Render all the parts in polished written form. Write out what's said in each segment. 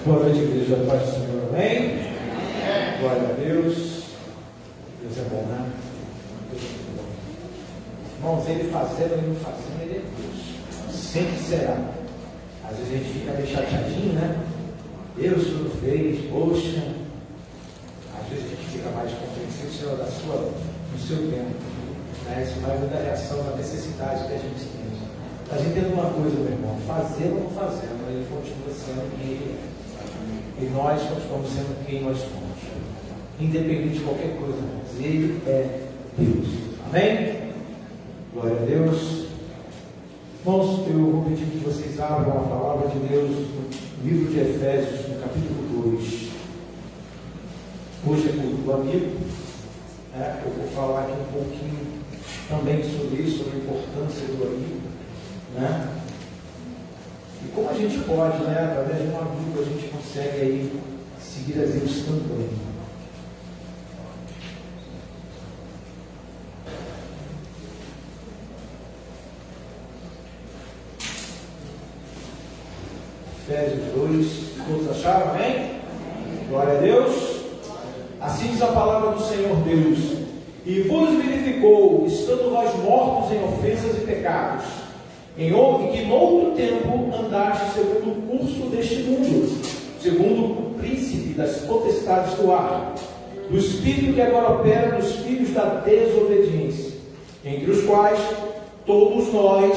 Boa noite, igreja, paz do Senhor, amém? Glória a Deus. Deus é bom, né? Deus é bom. Irmãos, ele fazendo, ele não fazendo, ele é Deus. Sempre será. Às vezes a gente fica meio chateadinho, né? Deus não fez, poxa. Às vezes a gente fica mais compreensivo, Senhor, no seu tempo. Né? Isso vai mudar a reação da necessidade que a gente tem. Mas entenda uma coisa, meu irmão, fazendo ou não fazendo, ele continua sendo quem ele é. E nós continuamos sendo quem nós somos. Independente de qualquer coisa, mas ele é Deus. Amém? Glória a Deus. Irmãos, eu vou pedir que vocês abram a palavra de Deus no livro de Efésios, no capítulo 2. Hoje é culto do amigo. Eu vou falar aqui um pouquinho também sobre isso, sobre a importância do amigo. Né? E como a gente pode, né, através de um amigo, a gente consegue aí seguir a Deus também. Efésios 2, todos acharam, amém? Glória a Deus. Assim diz a palavra do Senhor Deus: e vos vivificou, estando vós mortos em ofensas e pecados, em que noutro tempo andaste segundo o curso deste mundo, segundo o príncipe das potestades do ar, do espírito que agora opera nos filhos da desobediência, entre os quais todos nós,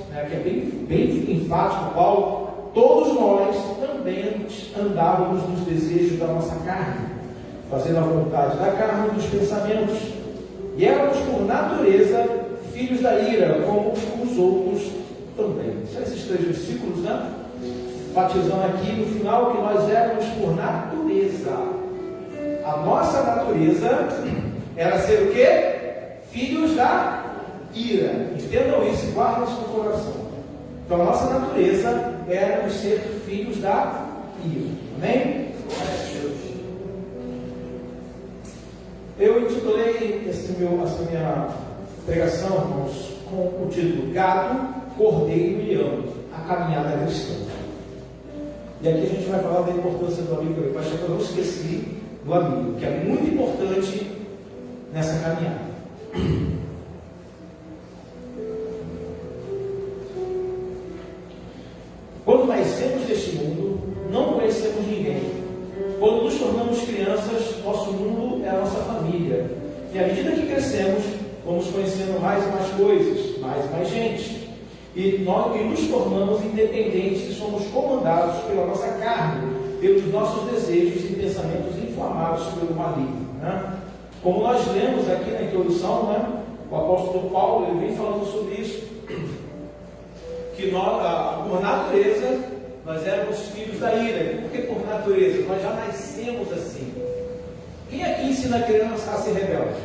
que é bem enfático, Paulo, todos nós também andávamos nos desejos da nossa carne, fazendo a vontade da carne e dos pensamentos, e éramos por natureza filhos da ira, como os outros também. São esses 3 versículos, né? Batizando aqui no final que nós éramos por natureza. A nossa natureza era ser o quê? Filhos da ira. Entendam isso e guardem isso no coração. Então a nossa natureza era ser filhos da ira. Amém? Eu intitulei essa minha pregação, irmãos, com o título Gado, Cordeiro e Leão, a caminhada cristã. E aqui a gente vai falar da importância do amigo. Eu acho que eu não esqueci do amigo, que é muito importante nessa caminhada. Quando nascemos deste mundo, não conhecemos ninguém. Quando nos tornamos crianças, nosso mundo é a nossa família. E à medida que crescemos, vamos conhecendo mais e mais coisas, mais e mais gente. E nos tornamos independentes e somos comandados pela nossa carne, pelos nossos desejos e pensamentos inflamados pelo maligno. Né? Como nós lemos aqui na introdução, né, o apóstolo Paulo ele vem falando sobre isso, que nós, por natureza, nós éramos filhos da ira. Por que por natureza? Nós já nascemos assim. Quem aqui ensina a criança a ser rebelde?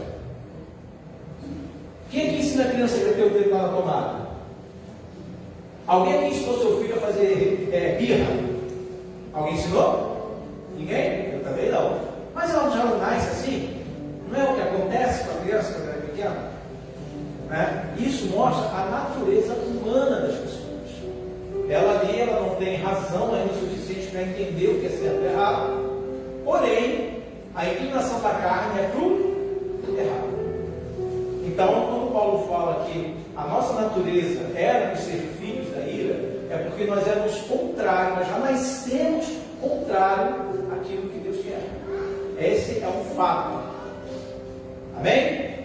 Quem aqui ensina a criança a ter o dedo na tomada? Alguém aqui ensinou seu filho a fazer birra? Alguém ensinou? Ninguém? Eu também não. Mas ela já não nasce assim? Não é o que acontece com a criança quando ela é pequena? Né? Isso mostra a natureza humana das pessoas. Ela ali, ela não tem razão ainda o suficiente para entender o que é certo e errado. Porém, a inclinação da carne é pro errado. Então, quando Paulo fala que a nossa natureza era de ser filhos da ira, é porque nós éramos contrários, nós já nascemos contrário àquilo que Deus quer. Esse é um fato. Amém?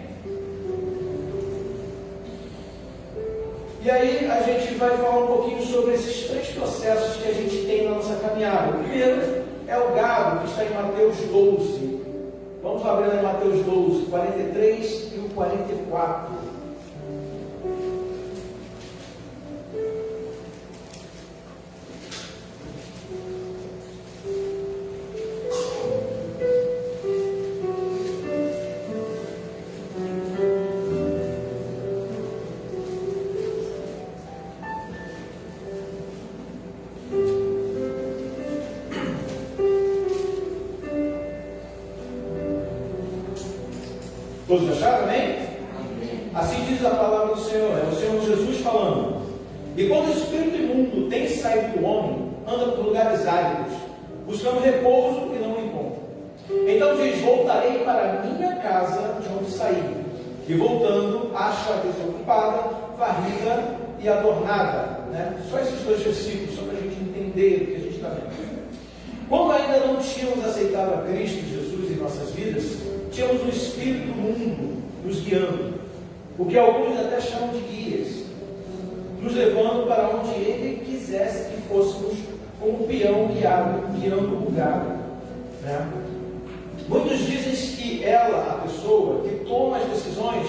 E aí a gente vai falar um pouquinho sobre esses 3 processos que a gente tem na nossa caminhada. O primeiro é o gado, que está em Mateus 12. Vamos abrir em Mateus 12, 43 e o 44. Todos acharam, amém? Assim diz a palavra do Senhor, é o Senhor Jesus falando. E quando o espírito imundo tem saído do homem, anda por lugares áridos, buscando repouso e não o encontram. Então diz: voltarei para a minha casa de onde saí. E voltando, acha a desocupada, varrida e adornada. Né? Só esses 2 versículos, só para a gente entender o que a gente está vendo. Quando ainda não tínhamos aceitado a Cristo Jesus em nossas vidas, tínhamos o Espírito do mundo nos guiando, o que alguns até chamam de guias, nos levando para onde Ele quisesse que fôssemos, como um peão guiando o gado. Né? Muitos dizem que ela, a pessoa que toma as decisões,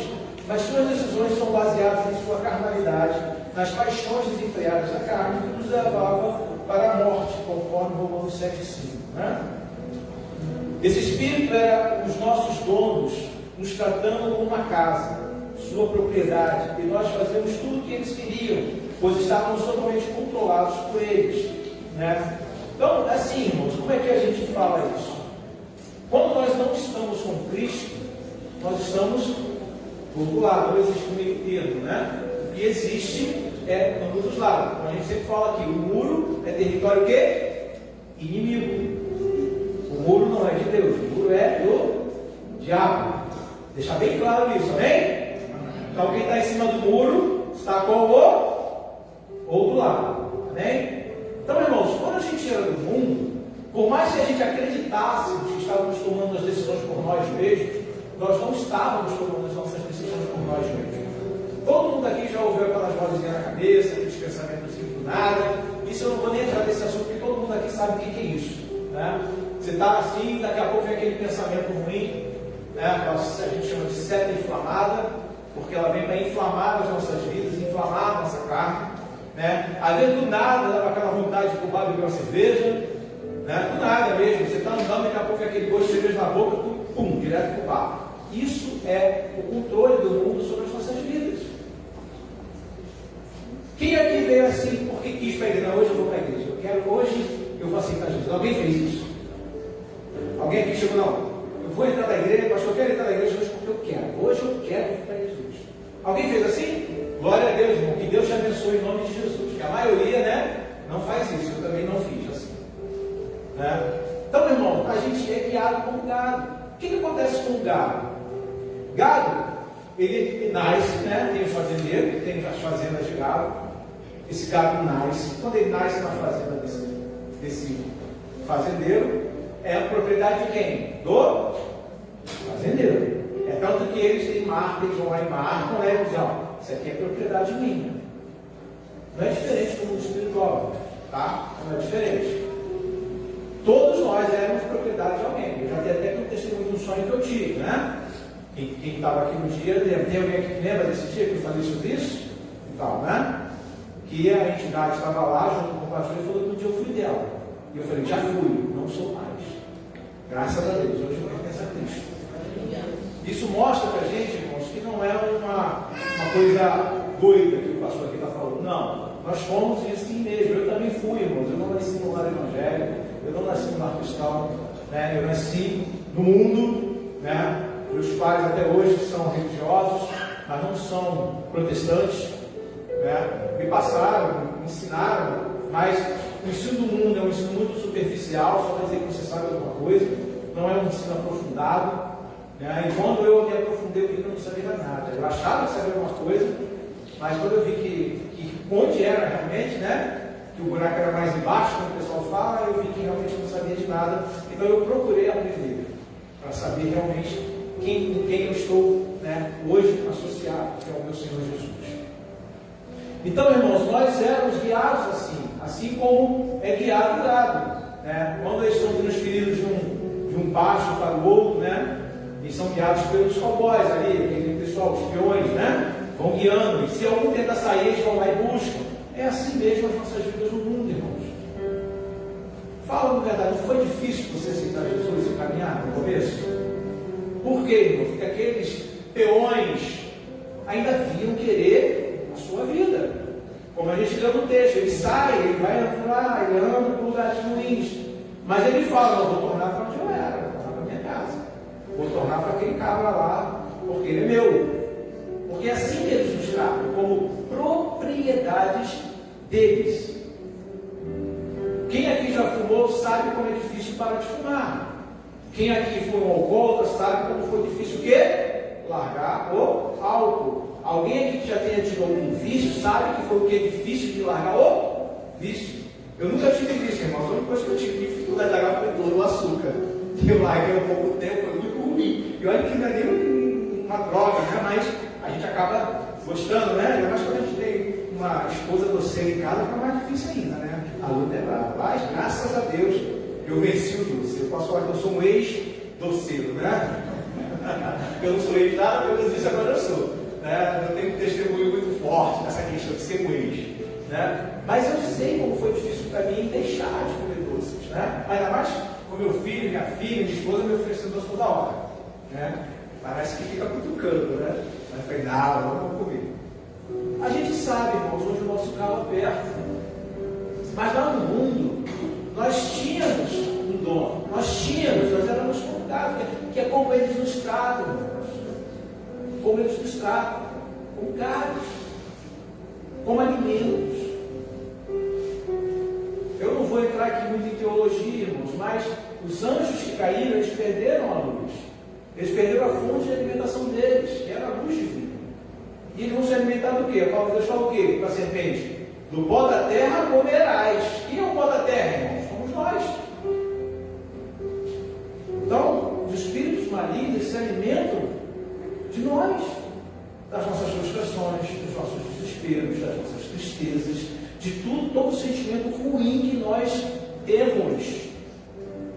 mas suas decisões são baseadas em sua carnalidade, nas paixões desenfreadas da carne, que nos levava para a morte, conforme Romanos 7,5. Né? Esse Espírito era os nossos donos, nos tratando como uma casa, sua propriedade, e nós fazemos tudo o que eles queriam, pois estávamos totalmente controlados por eles. Né? Então, assim, irmãos, como é que a gente fala isso? Quando nós não estamos com Cristo, nós estamos do outro lado, não existe um meio termo, né? O que existe é ambos os lados. Como a gente sempre fala aqui, o muro é território o quê? Inimigo. O muro não é de Deus, o muro é do diabo. Deixar bem claro isso, amém? Então quem está em cima do muro está com o outro lado, amém? Então, irmãos, quando a gente era do mundo, por mais que a gente acreditasse que estávamos tomando as decisões por nós mesmos, nós não estávamos tomando as nossas decisões por nós mesmos. Todo mundo aqui já ouviu aquelas vozinhas na cabeça, aqueles pensamentos do nada. Isso eu não vou nem entrar nesse assunto, porque todo mundo aqui sabe o que é isso. Né? Você está assim, daqui a pouco vem aquele pensamento ruim, né? A gente chama de seta inflamada, porque ela vem para inflamar as nossas vidas, inflamar a nossa carne. Né? Às vezes do nada dá aquela vontade de culpar beber uma cerveja, né? Do nada mesmo, você está andando, daqui a pouco aquele gosto de cerveja na boca, pum, direto para o bar. Isso é o controle do mundo sobre as nossas vidas. Quem aqui veio assim porque quis para a igreja? Não, hoje eu vou para a igreja, hoje eu vou aceitar Jesus. Alguém fez isso? Alguém aqui chegou, não, eu vou entrar na igreja, pastor, eu quero entrar na igreja hoje porque eu quero. Hoje eu quero ir para Jesus. Alguém fez assim? Glória a Deus, irmão, que Deus te abençoe em nome de Jesus. Porque a maioria, né, não faz isso, eu também não fiz assim. Né? Então, irmão, a gente é guiado como gado. O que acontece com o gado? Gado, ele nasce, né? Tem os fazendeiros, tem as fazendas de gado. Esse gado nasce, quando ele nasce na fazenda desse fazendeiro, é a propriedade de quem? Do fazendeiro. É tanto que eles têm marca, eles vão lá e marcam, né? E dizem, ó, isso aqui é propriedade minha. Não é diferente do mundo espiritual, tá? Não é diferente. Todos nós éramos propriedade de alguém. Eu já dei até um testemunho de um sonho que eu tive, né? Quem estava aqui no dia, tem alguém que lembra desse dia que eu falei sobre isso? Então, né? Que a entidade estava lá junto com o pastor e falou que um dia eu fui dela. E eu falei, já fui, não sou mais. Graças a Deus, hoje eu pertenço a Cristo. Isso mostra para a gente, irmãos, que não é uma coisa doida que o pastor aqui está falando. Não, nós fomos assim mesmo. Eu também fui, irmãos. Eu não nasci no lar evangélico, eu não nasci no lar cristão, né? Eu nasci no mundo, né? Meus pais até hoje são religiosos, mas não são protestantes, né? Me passaram, me ensinaram, mas o ensino do mundo é um ensino muito superficial, só para dizer que você sabe alguma coisa, não é um ensino aprofundado. Né? E quando eu me aprofundei, eu vi que eu não sabia nada. Eu achava que sabia alguma coisa, mas quando eu vi que onde era realmente, né? Que o buraco era mais embaixo, como o pessoal fala, eu vi que realmente não sabia de nada. Então eu procurei aprender, para saber realmente com quem eu estou, né, hoje associado, que é o meu Senhor Jesus. Então, irmãos, nós éramos guiados assim como é guiado o gado. Né? Quando eles são transferidos de um pasto para o outro, né? E são guiados pelos cowboys ali, aquele pessoal, os peões, né? Vão guiando. E se algum tenta sair, eles vão lá e buscam. É assim mesmo as nossas vidas no mundo, irmãos. Fala a verdade, foi difícil você aceitar Jesus e caminhar no começo? Por quê, irmão? Porque aqueles peões ainda vinham querer a sua vida. Como a gente lê no texto, ele sai, ele vai lá, ele anda por lugares ruins. Mas ele fala, eu vou tornar para onde eu era, vou tornar para minha casa. Vou tornar para aquele cabra lá, porque ele é meu. Porque é assim que eles nos tratam, como propriedades deles. Quem aqui já fumou fumou sabe como é difícil parar de fumar. Quem aqui foi um alcoólatra sabe como foi difícil o quê? Largar o álcool. Alguém aqui que já tenha tido algum vício sabe que foi o que? Difícil de largar o vício. Eu nunca tive vício, irmãos. A única coisa que eu tive dificuldade de largar foi todo o açúcar. Eu larguei há pouco tempo, foi muito ruim. E olha que não é nem uma droga, né? Mas a gente acaba gostando, né? Ainda mais quando a gente tem uma esposa doceira em casa, fica mais difícil ainda, né? A luta é brava. Mas, graças a Deus, eu venci o doce. Eu posso falar que eu sou um ex-doceiro, né? Eu não sou ex nada, pelo menos isso agora eu sou. Né? Eu tenho um testemunho muito forte nessa questão de ser um ex. Né? Mas eu sei como foi difícil para mim deixar de comer doces. Né? Ainda mais com meu filho, minha filha, minha esposa me oferecendo doce toda hora. Né? Parece que fica cutucando, né? Mas eu falei, não vamos comer. A gente sabe, irmãos, onde o nosso carro aperta. Mas lá no mundo, nós tínhamos um dom. Nós éramos contados, que é como eles nos tratam, irmãos. Como eles nos tratam. Com caros. Como alimentos. Eu não vou entrar aqui muito em teologia, irmãos, mas os anjos que caíram, eles perderam a luz. Eles perderam a fonte de alimentação deles, que era a luz divina. E eles vão se alimentar do quê? A palavra de Deus fala o quê para a serpente? Do pó da terra comerás. Quem é o pó da terra, irmãos? Somos nós. Então, os espíritos malignos se alimentam de nós, das nossas frustrações, dos nossos desesperos, das nossas tristezas, de tudo, todo sentimento ruim que nós temos.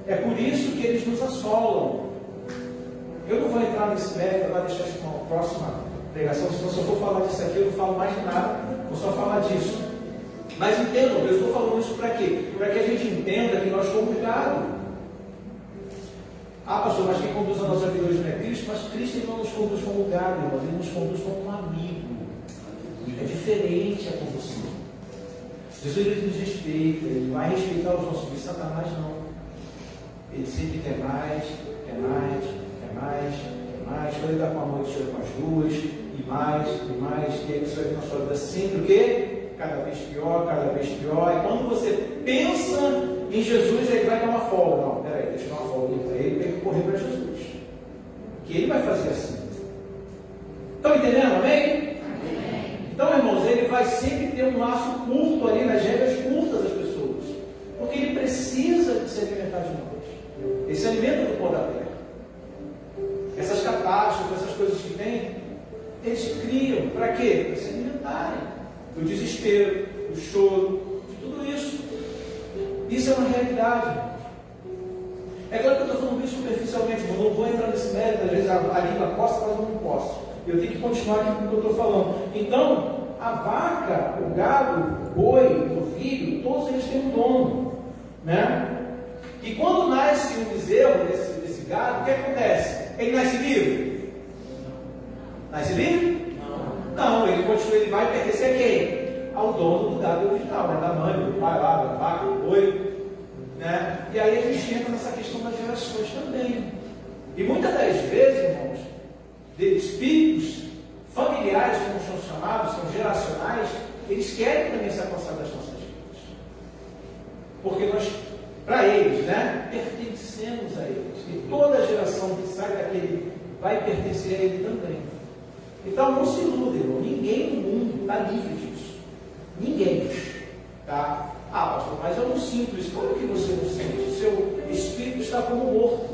É por isso que eles nos assolam. Eu não vou entrar nesse mérito, vai deixar isso para uma próxima pregação, senão se eu for falar disso aqui, eu não falo mais de nada, vou só falar disso. Mas entendam, eu estou falando isso para quê? Para que a gente entenda que nós somos gado. Ah, pastor, mas quem conduz a nossa vida hoje não é Cristo? Mas Cristo ele não nos conduz como gado, irmãos, ele nos conduz como um amigo. É diferente a condução. Jesus ele nos respeita, ele vai respeitar os nossos filhos. Satanás não. Ele sempre quer mais, quer mais, quer mais, quer mais. Quando ele está com a mão, ele chega com as duas, e mais, e aí você vai ver na sua vida sempre o quê? Cada vez pior, cada vez pior. E quando você pensa em Jesus, ele vai dar uma folga. Não, peraí, deixa eu dar uma folga para ele, tem que correr para Jesus. Que ele vai fazer assim. Estão entendendo, amém? Então, irmãos, ele vai sempre ter um laço curto ali, nas regras curtas das pessoas. Porque ele precisa de se alimentar de nós. Ele se alimenta do pó da terra. Essas catástrofes, essas coisas que tem, eles criam. Para quê? Para se alimentarem. Do desespero, do choro, de tudo isso. Isso é uma realidade. É claro que eu estou falando isso superficialmente, eu não vou entrar nesse mérito, às vezes a língua costa, mas eu não posso. Eu tenho que continuar aqui com o que eu estou falando. Então, a vaca, o gado, o boi, o novilho, todos eles têm um dono. Né? E quando nasce um bezerro desse gado, o que acontece? Ele nasce livre? Nasce livre? Não, ele continua, ele vai pertencer a quem? Ao dono do gado original, né? Da mãe, do pai lá, da vaca, do boi. Né? E aí a gente entra nessa questão das gerações também. E muitas das vezes, irmãos, de espíritos familiares, como são chamados, são geracionais, eles querem também se apossar das nossas vidas. Porque nós, para eles, né, pertencemos a eles. E toda geração que sai daquele vai pertencer a ele também. Então não se ilude, irmão. Ninguém no mundo está livre disso. Ninguém. Tá? Ah, pastor, mas eu não sinto isso. Como que você não sente? O seu espírito está como morto.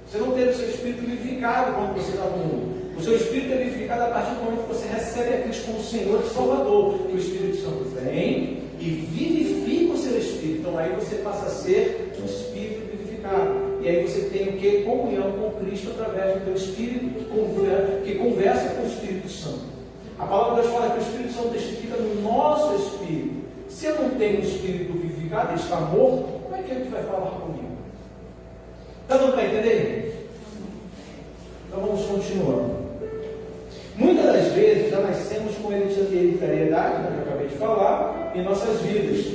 Você não teve o seu espírito vivificado quando você está no mundo. O seu espírito é vivificado a partir do momento que você recebe a Cristo como Senhor e Salvador. Que o Espírito Santo vem e vivifica o seu espírito. Então aí você passa a ser um espírito vivificado. E aí você tem o que? Comunhão com Cristo através do teu espírito que conversa com o Espírito Santo. A palavra de Deus fala que o Espírito Santo testifica no nosso espírito. Se eu não tenho o espírito vivificado, ele está morto, como é que ele vai falar comigo? Está dando para entender? Então vamos continuando. Muitas das vezes já nascemos com hereditariedade, como eu acabei de falar, em nossas vidas.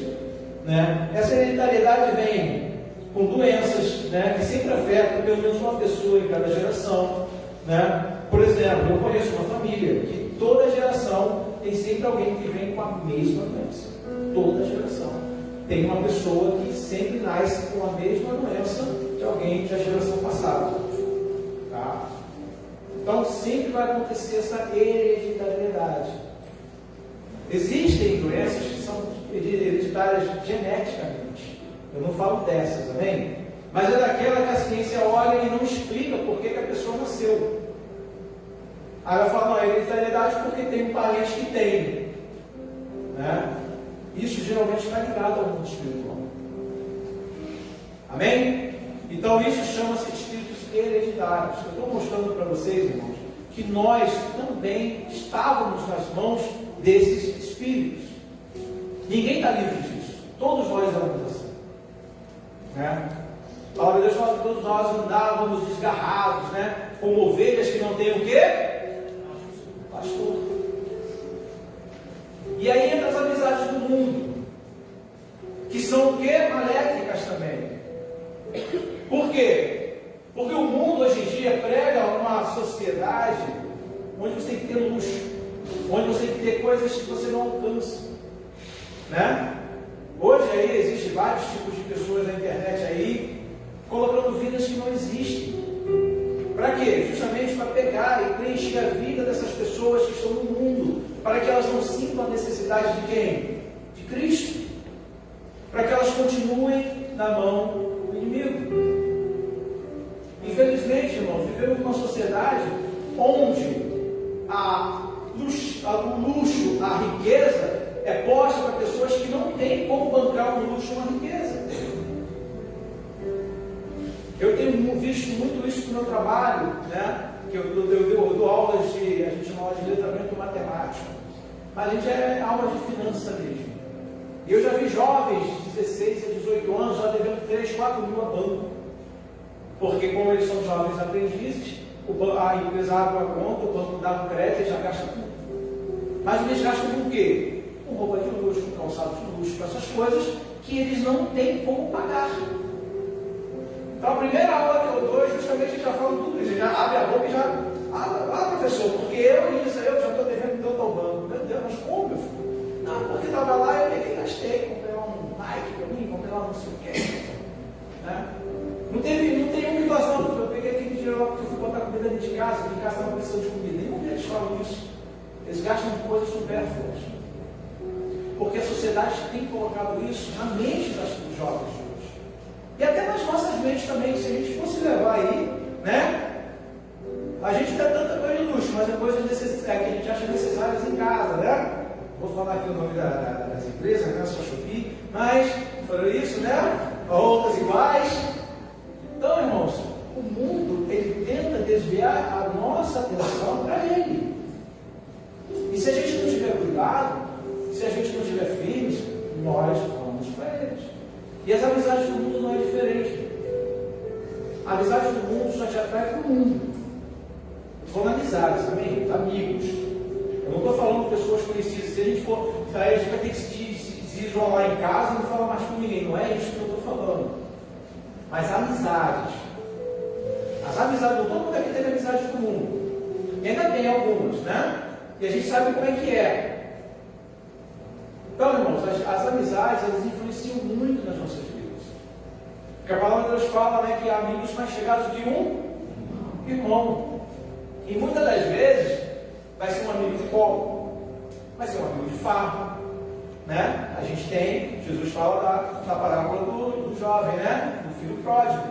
Né? Essa hereditariedade vem com doenças, né, que sempre afetam pelo menos uma pessoa em cada geração. Né? Por exemplo, eu conheço uma família que toda geração tem sempre alguém que vem com a mesma doença. Toda geração. tem uma pessoa que sempre nasce com a mesma doença de alguém da geração passada. Tá? Então sempre vai acontecer essa hereditariedade. Existem doenças que são hereditárias geneticamente. Eu não falo dessas, amém? Mas é daquela que a ciência olha e não explica por que a pessoa nasceu. Aí ela fala, não, é hereditariedade porque tem um parente que tem. Né? Isso geralmente está ligado ao mundo espiritual. Amém? Então isso chama-se de espíritos hereditários. Eu estou mostrando para vocês, irmãos, que nós também estávamos nas mãos desses espíritos. Ninguém está livre disso. Todos nós éramos assim. Né? A palavra de Deus fala que todos nós andávamos desgarrados, né? Como ovelhas que não têm o quê? Pastor. E aí entra as amizades do mundo, que são o quê? Maléficas também. Por quê? Porque o mundo hoje em dia prega uma sociedade onde você tem que ter luxo, onde você tem que ter coisas que você não alcança, né? Hoje aí existem vários tipos de pessoas na internet aí colocando vidas que não existem. Para quê? Justamente para pegar e preencher a vida dessas pessoas que estão no mundo, para que elas não sintam a necessidade de quem? De Cristo. Para que elas continuem na mão do inimigo. Infelizmente, irmãos, vivemos numa sociedade onde o luxo, a riqueza é posta para pessoas que não têm como bancar um luxo, uma riqueza. Eu tenho visto muito isso no meu trabalho, né? Que eu dou aulas de, a gente chama de letramento matemático, mas a gente é aula de finança mesmo. E eu já vi jovens de 16 a 18 anos já devendo 3, 4 mil a banco. Porque como eles são jovens aprendizes, a empresa abre a conta, o banco dá o crédito e já gasta tudo. Mas eles gastam com o quê? Com roupa de luxo, com calçado de luxo, com essas coisas que eles não têm como pagar. Então a primeira aula que eu dou, justamente já falo tudo isso, já abre a boca e já, professor, porque eu já estou devendo tanto ao banco. Meu Deus, mas como, meu filho? Não, porque estava lá, eu peguei e gastei, comprei um Nike para mim, comprei lá não sei o que. Né? Não tem humilhação, eu peguei aquele dinheiro lá porque eu fui botar comida dentro de casa, que em casa estava precisando de comida. Nenhum deles falam isso. Eles gastam coisas supérfluas. Porque a sociedade tem colocado isso na mente dos jovens de hoje. E até nas nossas mentes também, se a gente fosse levar aí, né? A gente dá tanta coisa de luxo, mas é coisas que a gente acha necessárias em casa, né? Vou falar aqui o nome das empresas, né? Só Shopee, mas foram isso, né? Outras iguais. Então, irmãos, o mundo, ele tenta desviar a nossa atenção para ele. E se a gente não tiver cuidado, se a gente não tiver firmes, nós vamos para eles. E as amizades do mundo não é diferente. A amizade do mundo só te atrai para o mundo. São amizades, amém? Amigos. Eu não estou falando de pessoas conhecidas. Se a gente for, a gente vai ter que se isolar em casa e não falar mais com ninguém. Não é isso que eu estou falando. Mas amizades. As amizades do mundo, todo mundo aqui teve amizades do mundo. E ainda tem algumas, né? E a gente sabe como é que é. Então, irmãos, as amizades, elas influenciam muito nas nossas vidas. Porque a palavra de Deus fala, né, que há amigos mais chegados de um irmão. E muitas das vezes, vai ser um amigo de colo, vai ser um amigo de farra, né? A gente tem, Jesus fala da parábola do jovem, né? Do filho pródigo,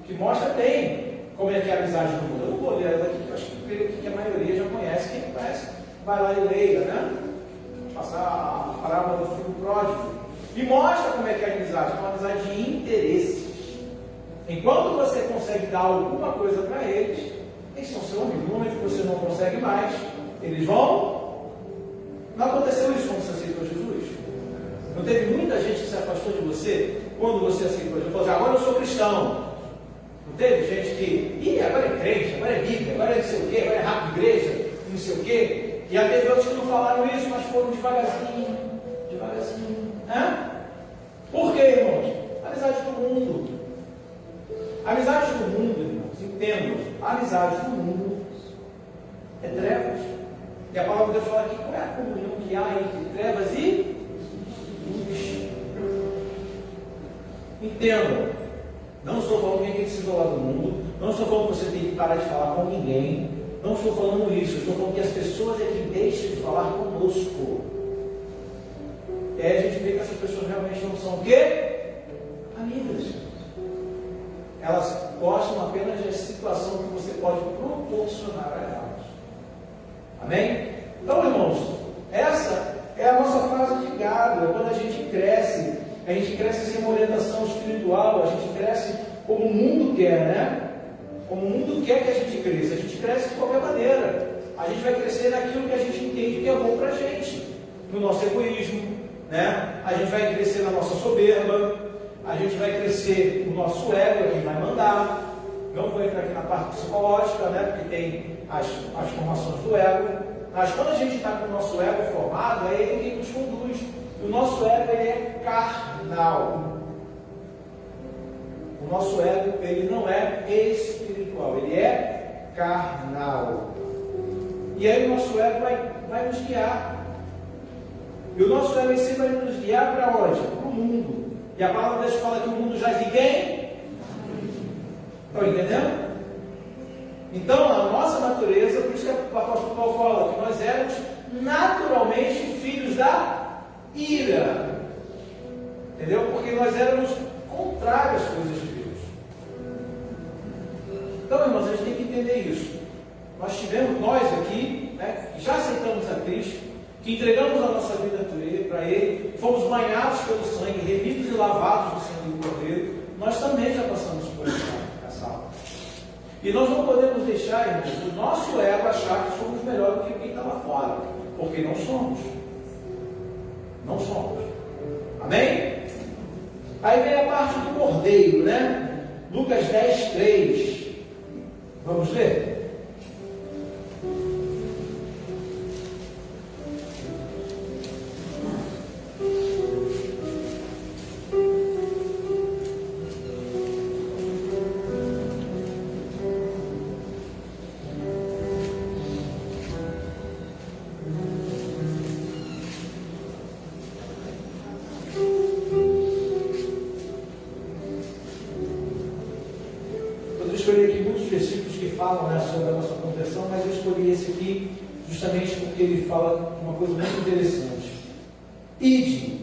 que mostra bem como é que é a amizade do mundo. Eu não vou ler ela aqui, porque eu acho que a maioria já conhece, quem conhece, vai lá e leia, né? Passar a parábola do filho pródigo. E mostra como é que é a amizade, é uma amizade de interesses. Enquanto você consegue dar alguma coisa para eles são seu amigo. No momento que você não consegue mais, eles vão. Não aconteceu isso quando você aceitou Jesus? Não teve muita gente que se afastou de você quando você aceitou Jesus? Falou assim, agora eu sou cristão. Não teve gente que, agora é crente, agora é bíblia, agora é não sei o quê, agora é rápido de igreja, não sei o quê. E já teve outros que não falaram isso, mas foram devagarzinho. Por quê, irmãos? Amizade do mundo. Amizade do mundo, irmãos, entendam, a amizade do mundo é trevas. E a palavra de Deus fala aqui, qual é a comunhão que há entre trevas e luz? Entendam, não estou falando que tem que se isolar do mundo, não estou falando que você tem que parar de falar com ninguém, não estou falando isso, estou falando que as pessoas é que deixam de falar conosco. E aí a gente vê que essas pessoas realmente não são o quê? Amigas. Elas gostam apenas da situação que você pode proporcionar a elas. Amém? Então, irmãos, essa é a nossa fase de gado, é quando a gente cresce sem uma orientação espiritual, a gente cresce como o mundo quer, né? Como o mundo quer que a gente cresça, a gente cresce de qualquer maneira. A gente vai crescer naquilo que a gente entende que é bom para a gente, no nosso egoísmo, né? A gente vai crescer na nossa soberba, a gente vai crescer no nosso ego, quem vai mandar. Não vou entrar aqui na parte psicológica, né? Porque tem as formações do ego. Mas quando a gente está com o nosso ego formado, é ele quem nos conduz. O nosso ego ele é carnal. O nosso ego ele não é espiritual, ele é carnal. E aí o nosso ego vai nos guiar. E o nosso ego sempre vai nos guiar para onde? Para o mundo. E a palavra de Deus fala que o mundo jaz em quem? Estão entendendo? Então, a nossa natureza, por isso que o apóstolo Paulo fala que nós éramos naturalmente filhos da ira. Entendeu? Porque nós éramos contrários às coisas de Deus. Então, irmãos, a gente tem que entender isso. Nós aqui, né, que já aceitamos a Cristo, que entregamos a nossa vida para Ele, fomos banhados pelo sangue, remidos e lavados no sangue do Cordeiro, nós também já passamos por essa aula. E nós não podemos deixar, irmãos, o nosso ego achar que somos melhor do que quem está lá fora, porque não somos. Não somos. Amém? Aí vem a parte do Cordeiro, né? Lucas 10, 3. Vamos ler? Sobre a nossa conversão, mas eu escolhi esse aqui justamente porque ele fala uma coisa muito interessante. Ide,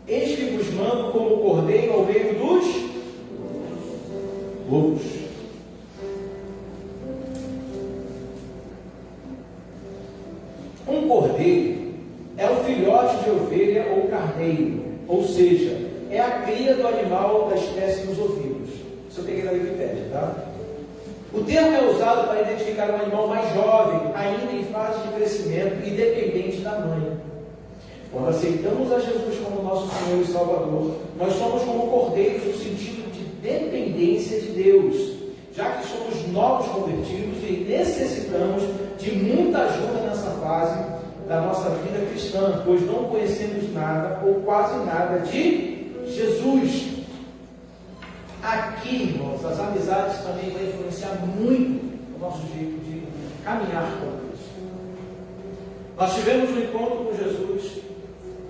eis que vos mando como cordeiro ao meio dos lobos. Um cordeiro é o filhote de ovelha ou carneiro, ou seja, é a cria do animal da espécie dos ovíparos. Isso eu peguei na Wikipédia, tá? O termo é usado para identificar um animal mais jovem, ainda em fase de crescimento e dependente da mãe. Quando aceitamos a Jesus como nosso Senhor e Salvador, nós somos como cordeiros no sentido de dependência de Deus, já que somos novos convertidos e necessitamos de muita ajuda nessa fase da nossa vida cristã, pois não conhecemos nada ou quase nada de Jesus. Aqui, irmãos, as amizades também vão influenciar muito o nosso jeito de caminhar com Deus. Nós tivemos um encontro com Jesus,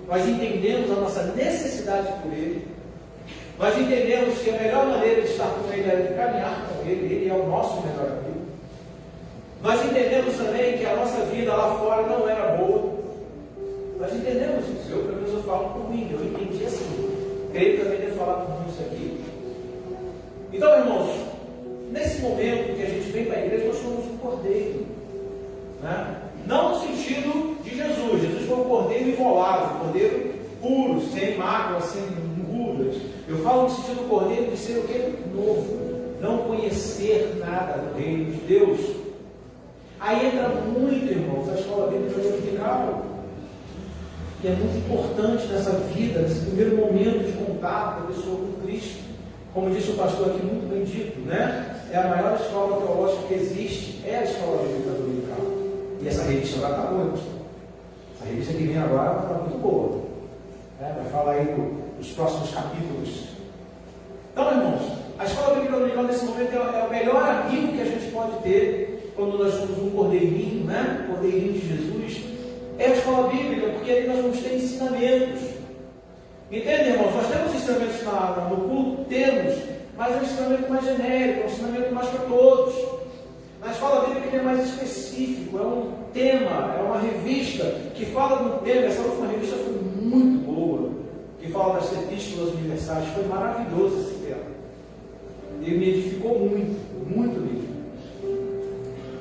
nós entendemos a nossa necessidade por Ele, nós entendemos que a melhor maneira de estar com Ele é caminhar com Ele, Ele é o nosso melhor amigo. Nós entendemos também que a nossa vida lá fora não era boa. Nós entendemos isso. Eu, pelo menos, eu falo por mim, eu entendi assim. Creio que também devo falar por mim isso aqui. Então, irmãos, nesse momento que a gente vem para a igreja, nós somos um cordeiro, né? Não no sentido de Jesus. Jesus foi um cordeiro imolado, um cordeiro puro, sem mácula, sem rugas. Eu falo no sentido do cordeiro de ser o quê? Novo, não conhecer nada do reino de Deus. Aí entra muito, irmãos, a escola bíblica dominical, que é muito importante nessa vida, nesse primeiro momento de contato da pessoa com Cristo. Como disse o pastor aqui, muito bem dito, né? É a maior escola teológica que existe, é a escola bíblica dominical. E essa revista agora está boa, pastor. Essa revista que vem agora está muito boa. Vai falar aí dos próximos capítulos. Então, irmãos, a escola bíblica dominical nesse momento é o melhor amigo que a gente pode ter quando nós somos um cordeirinho, né? Cordeirinho de Jesus. É a escola bíblica, porque ali nós vamos ter ensinamentos. Entende, irmãos? Nós temos ensinamentos no culto, temos, mas é um ensinamento mais genérico, é um ensinamento mais para todos. Na escola bíblica é mais específico, é um tema, é uma revista que fala de um tema. Essa última revista foi muito boa, que fala das epístolas universais. Foi maravilhoso esse tema. Ele me edificou muito, muito mesmo.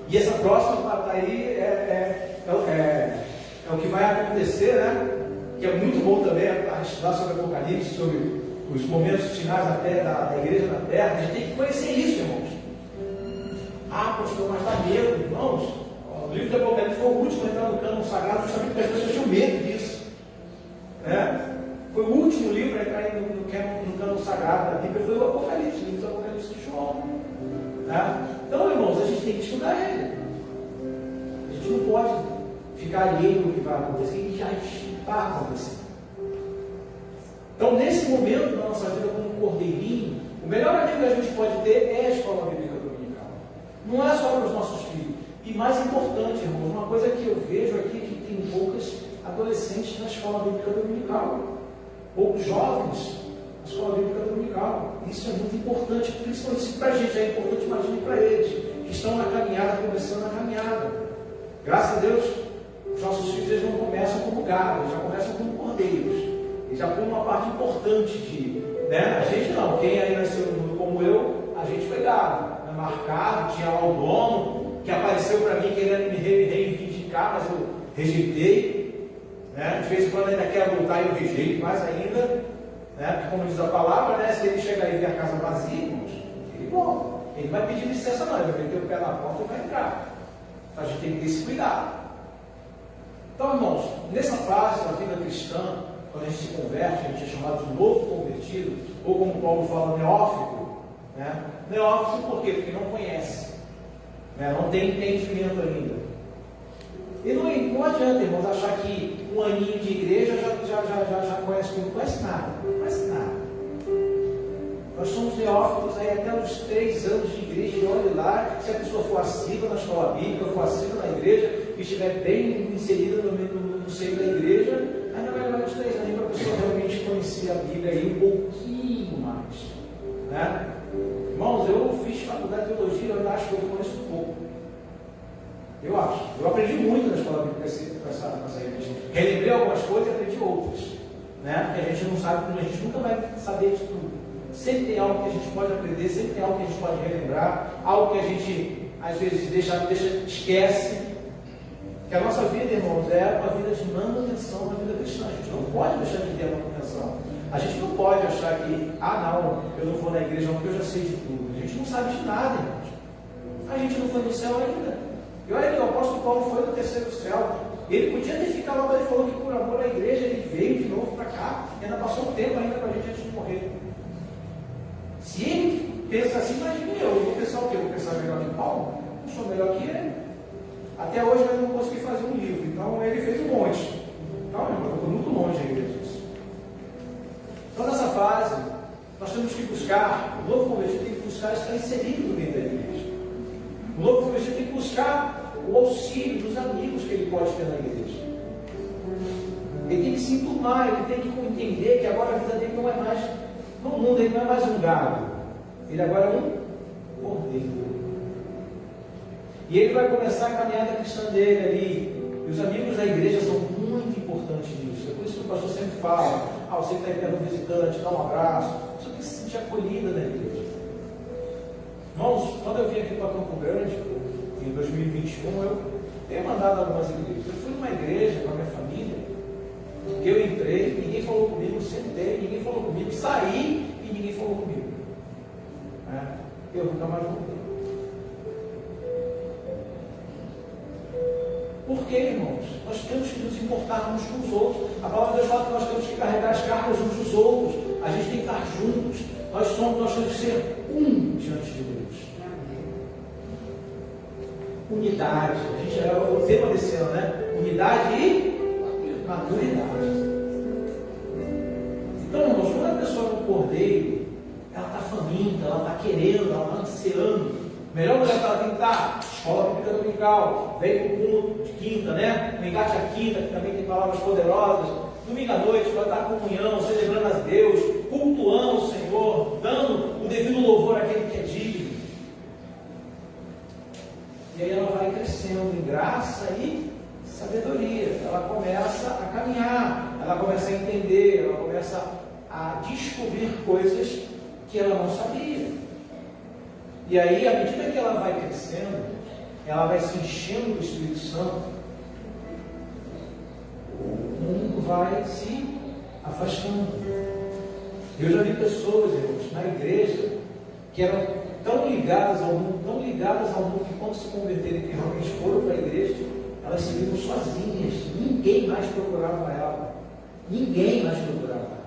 E essa próxima aí é o que vai acontecer, né? Que é muito bom também a estudar sobre Apocalipse, sobre os momentos finais da igreja na terra. A gente tem que conhecer isso, irmãos. Ah, pastor, mas dá medo, irmãos. O livro do Apocalipse foi o último a entrar no cânon sagrado, justamente porque as pessoas tinham medo disso. Foi o último livro a entrar no cânon sagrado da Bíblia, foi o Apocalipse, o livro do Apocalipse de João. Então, irmãos, a gente tem que estudar ele. A gente não pode ficar alheio no que vai acontecer, e já está acontecendo. Então, nesse momento da nossa vida como um cordeirinho, o melhor amigo que a gente pode ter é a escola bíblica dominical. Não é só para os nossos filhos. E mais importante, irmãos, uma coisa que eu vejo aqui, que tem poucas adolescentes na escola bíblica dominical, poucos jovens na escola bíblica dominical. Isso é muito importante, principalmente para a gente, é importante, imagine para eles, que estão na caminhada, começando a caminhada. Graças a Deus, os nossos filhos eles não começam como gado, eles já começam como cordeiros. Eles já têm uma parte importante de, A gente não, quem aí nasceu no mundo como eu, a gente foi gado, marcado, tinha lá o dono, que apareceu para mim querendo me reivindicar, mas eu rejeitei. De vez em quando ainda quer voltar e eu rejeito mais ainda. Porque como diz a palavra, se ele chegar e ver a casa vazia, irmãos, ele volta. Ele vai pedir licença não, ele vai meter o pé na porta e vai entrar. Então a gente tem que ter esse cuidado. Então, irmãos, nessa fase da vida cristã, quando a gente se converte, a gente é chamado de novo convertido, ou como Paulo fala, neófito. Neófito por quê? Porque não conhece, não tem entendimento ainda. E não adianta, irmãos, achar que um aninho de igreja já conhece tudo. Não conhece nada, não conhece nada. Nós somos neófitos aí até os 3 anos de igreja, e olhe lá, se a pessoa for assídua na escola bíblica, for assídua na igreja, e estiver bem inserida no seio da igreja, ainda vai levar uns 3 anos para a pessoa realmente conhecer a Bíblia aí um pouquinho mais. Irmãos, eu fiz faculdade de teologia, eu acho que eu conheço pouco. Eu acho. Eu aprendi muito na escola bíblica com essa revista. Relembrei algumas coisas e aprendi outras. Porque a gente não sabe, a gente nunca vai saber de tudo. Sempre tem algo que a gente pode aprender, sempre tem algo que a gente pode relembrar, algo que a gente, às vezes, esquece. Que a nossa vida, irmãos, é uma vida de manutenção na vida cristã. A gente não pode deixar de ter a manutenção. A gente não pode achar que, não, eu não vou na igreja porque eu já sei de tudo. A gente não sabe de nada, irmãos. A gente não foi no céu ainda. E olha que o apóstolo Paulo foi no 3º céu. Ele podia ter ficado lá, mas ele falou que por amor à igreja ele veio de novo para cá. E ainda passou um tempo ainda para a gente antes de morrer. Se ele pensa assim, imagine eu vou pensar o quê? Eu vou pensar melhor que Paulo? Não sou melhor que ele. Até hoje eu não consegui fazer um livro, então ele fez um monte. Então, eu estou muito longe da igreja disso. Então, nessa fase, nós temos que buscar, o novo convertido tem que buscar estar inserido no meio da igreja. O novo convertido tem que buscar o auxílio dos amigos que ele pode ter na igreja. Ele tem que se enturmar, ele tem que entender que agora a vida dele não é mais, no mundo ele não é mais um gado, ele agora é um cordeiro. E ele vai começar a caminhada cristã dele ali. E os amigos da igreja são muito importantes nisso. É por isso que o pastor sempre fala: você que está aí perto do visitante, dá um abraço. Você tem que se sentir acolhida na igreja. Irmãos, quando eu vim aqui para Campo Grande, em 2021, eu tenho mandado algumas igrejas. Eu fui numa igreja com a minha família, que eu entrei, ninguém falou comigo, sentei, ninguém falou comigo, saí e ninguém falou comigo. Eu nunca mais voltei. Por quê, irmãos? Nós temos que nos importar uns com os outros. A palavra de Deus fala que nós temos que carregar as cargas uns dos outros. A gente tem que estar juntos. Nós temos que ser um diante de Deus. Unidade. A gente, é o tema desse ano, Unidade e maturidade. Então, irmãos, quando a pessoa é um cordeiro, ela está faminta, ela está querendo, ela está ansiando. O melhor lugar que ela tem que estar, escola bíblica dominical, vem com o culto de quinta, o engate à quinta, que também tem palavras poderosas. domingo à noite, para dar comunhão, celebrando a Deus, cultuando o Senhor, dando o devido louvor àquele que é digno. E aí ela vai crescendo em graça e sabedoria. Ela começa a caminhar, ela começa a entender, ela começa a descobrir coisas que ela não sabia. E aí, à medida que ela vai crescendo, ela vai se enchendo do Espírito Santo, o mundo vai se afastando. Eu já vi pessoas, irmãos, na igreja, que eram tão ligadas ao mundo, que quando se converteram e realmente foram para a igreja, elas se viram sozinhas. Ninguém mais procurava ela. Ninguém mais procurava ela.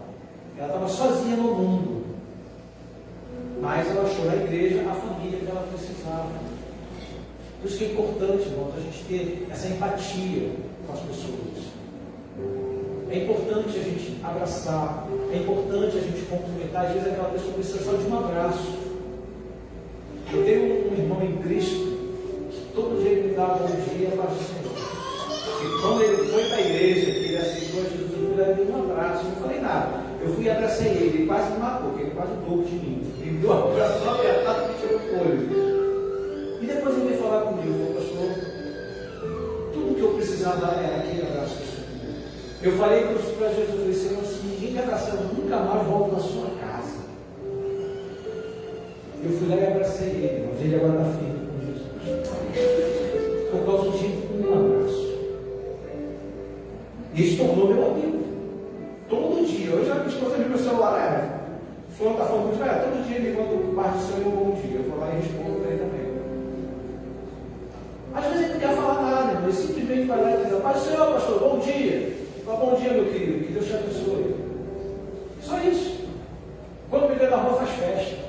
Ela estava sozinha no mundo. Mas ela achou na igreja a família que ela precisava. Por isso que é importante, irmãos, a gente ter essa empatia com as pessoas. É importante a gente abraçar, é importante a gente cumprimentar. Às vezes aquela pessoa precisa só de um abraço. Eu tenho um irmão em Cristo que todo dia ele me dá um bom dia, paz do Senhor. E quando ele foi para a igreja, que ele aceitou a Jesus, eu dei um abraço, não falei nada. Eu fui e abracei ele quase me matou, porque ele quase doou de mim. Ele me deu um abraço tão apertado que tirou o fôlego. E depois ele veio falar comigo, falou, pastor, tudo que eu precisava era aquele abraço do Senhor. Eu falei para Jesus, eu falei, Senhor, se ninguém me abraçar, eu nunca mais volto na sua casa. Eu fui lá e abracei ele, mas ele agora está firme com Jesus. Por causa de um abraço. Isso tornou meu amigo. Todo dia. Hoje a minha esposa viu meu celular, está falando muito, todo dia ele manda o pai do Senhor um bom dia. Eu vou lá e respondo para ele também. Às vezes ele não quer falar nada, ele simplesmente vai lá e diz, Pai do Senhor, pastor, bom dia. Fala, bom dia, meu querido, que Deus te abençoe. Só isso. Quando me vê na rua, faz festa.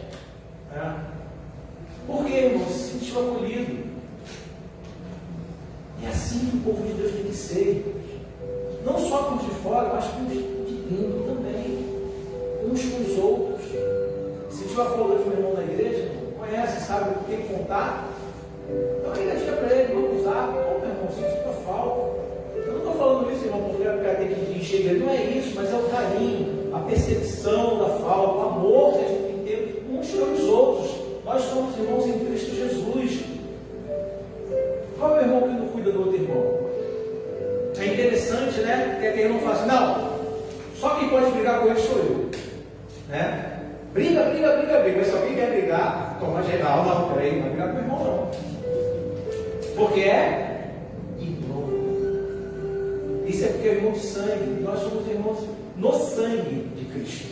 Por quê, irmão? Se sentiu acolhido. É assim que o povo de Deus tem que ser. Não só com os de fora, mas com os de dentro também. Uns com os outros. Se tiver falando de um irmão da igreja, conhece, sabe o que contar, então liga para ele, vamos usar. Pô, meu irmão, sinto falta. Eu não estou falando isso, irmão, porque o cara tem que enxergar. Não é isso, mas é o carinho, a percepção da falta, o amor que a gente tem que ter uns pelos outros. Nós somos irmãos em Cristo Jesus. Qual é o irmão que não cuida do outro irmão? É interessante, né? Que aquele irmão fala assim, não, só quem pode brigar com ele sou eu. Né? Briga. Mas se alguém quer brigar, toma geral, não, peraí, não vai brigar com o irmão, não. Porque é irmão. Isso é porque é irmão de sangue. Nós somos irmãos no sangue de Cristo.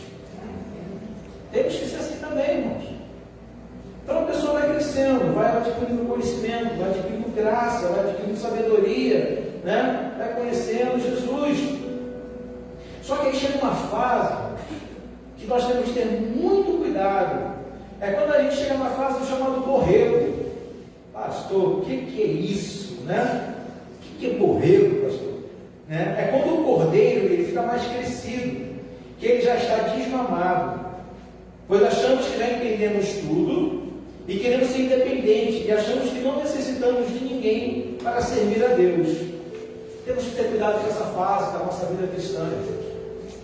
Temos que ser assim também, irmãos. Então a pessoa vai crescendo, vai adquirindo conhecimento, vai adquirindo graça, vai adquirindo sabedoria, né? Vai conhecendo Jesus. Só que aí chega uma fase que nós temos que ter muito cuidado. É quando a gente chega numa fase do chamado borrego. Pastor, o que é isso? Né? O que é borrego, pastor? Né? É quando o cordeiro ele fica mais crescido, que ele já está desmamado. Pois achamos que já entendemos tudo e queremos ser independentes, e achamos que não necessitamos de ninguém para servir a Deus. Temos que ter cuidado com essa fase da nossa vida cristã,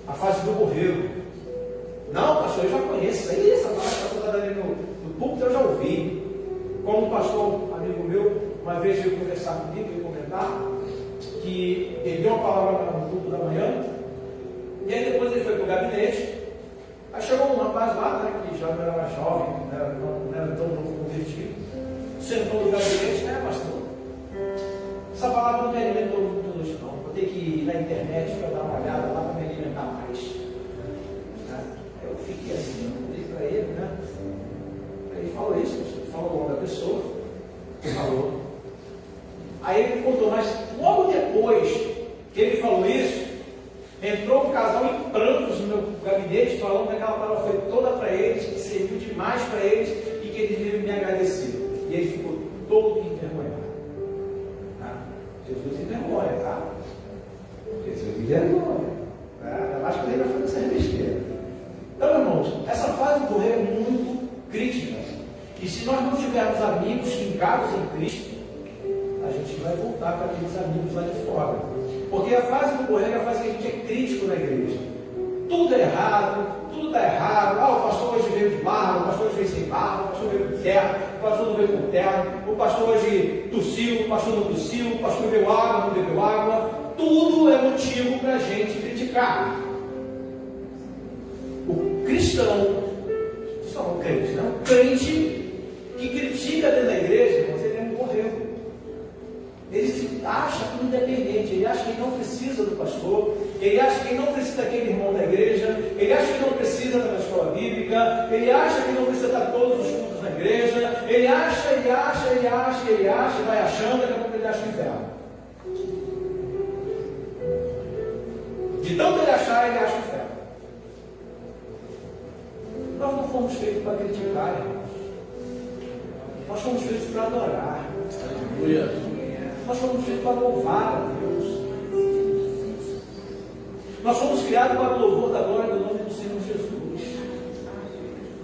a fase do borrego. Não, pastor, eu já conheço isso aí, essa palavra que está ali no púlpito, eu já ouvi. Como um pastor, amigo meu, uma vez veio conversar comigo e comentar, que ele deu uma palavra no culto da manhã, e aí depois ele foi para o gabinete. Aí chegou um rapaz lá, né, que já não era mais jovem, não era tão novo convertido, sentou no gabinete, né, pastor? Essa palavra não me alimentou muito hoje, não. Vou ter que ir na internet para dar uma olhada lá para me alimentar mais. Eu fiquei assim, eu falei para ele, né? Ele falou isso, pastor. Falou o nome da pessoa, falou. Aí ele contou, mas logo depois que ele falou isso, entrou um casal em prantos no meu gabinete, falando que aquela palavra foi toda para eles, que serviu demais para eles e que eles deveriam me agradecer. E ele ficou todo envergonhado. Tá? Jesus envergonha, tá? Jesus envergonha. Tá? Eu acho que ele vai fazer essa besteira. Então, irmãos, essa fase do correio é muito crítica. E se nós não tivermos amigos fincados em Cristo, a gente vai voltar para aqueles amigos lá de fora. Porque a fase do borrego é a fase que a gente é crítico na igreja. Tudo é errado, tudo está errado. O pastor hoje veio de barba, o pastor hoje veio sem barba, o pastor veio com terra, o pastor não veio com terra, o pastor hoje tossiu, o pastor não tossiu, o pastor bebeu água, não bebeu água. Tudo é motivo para a gente criticar. O cristão, só um crente, não? O crente que critica dentro da igreja, ele é um borrego. Ele se acha independente, ele acha que não precisa do pastor, ele acha que não precisa daquele irmão da igreja, ele acha que não precisa da escola bíblica, ele acha que não precisa dar todos os cultos na igreja, ele acha, e vai achando, daqui a pouco ele acha o inferno. De tanto ele achar, ele acha o inferno. Nós não fomos feitos para criticar, irmãos. Nós fomos feitos para adorar. Nós fomos feitos para louvar a Deus. Nós fomos criados para o louvor da glória do nome do Senhor Jesus.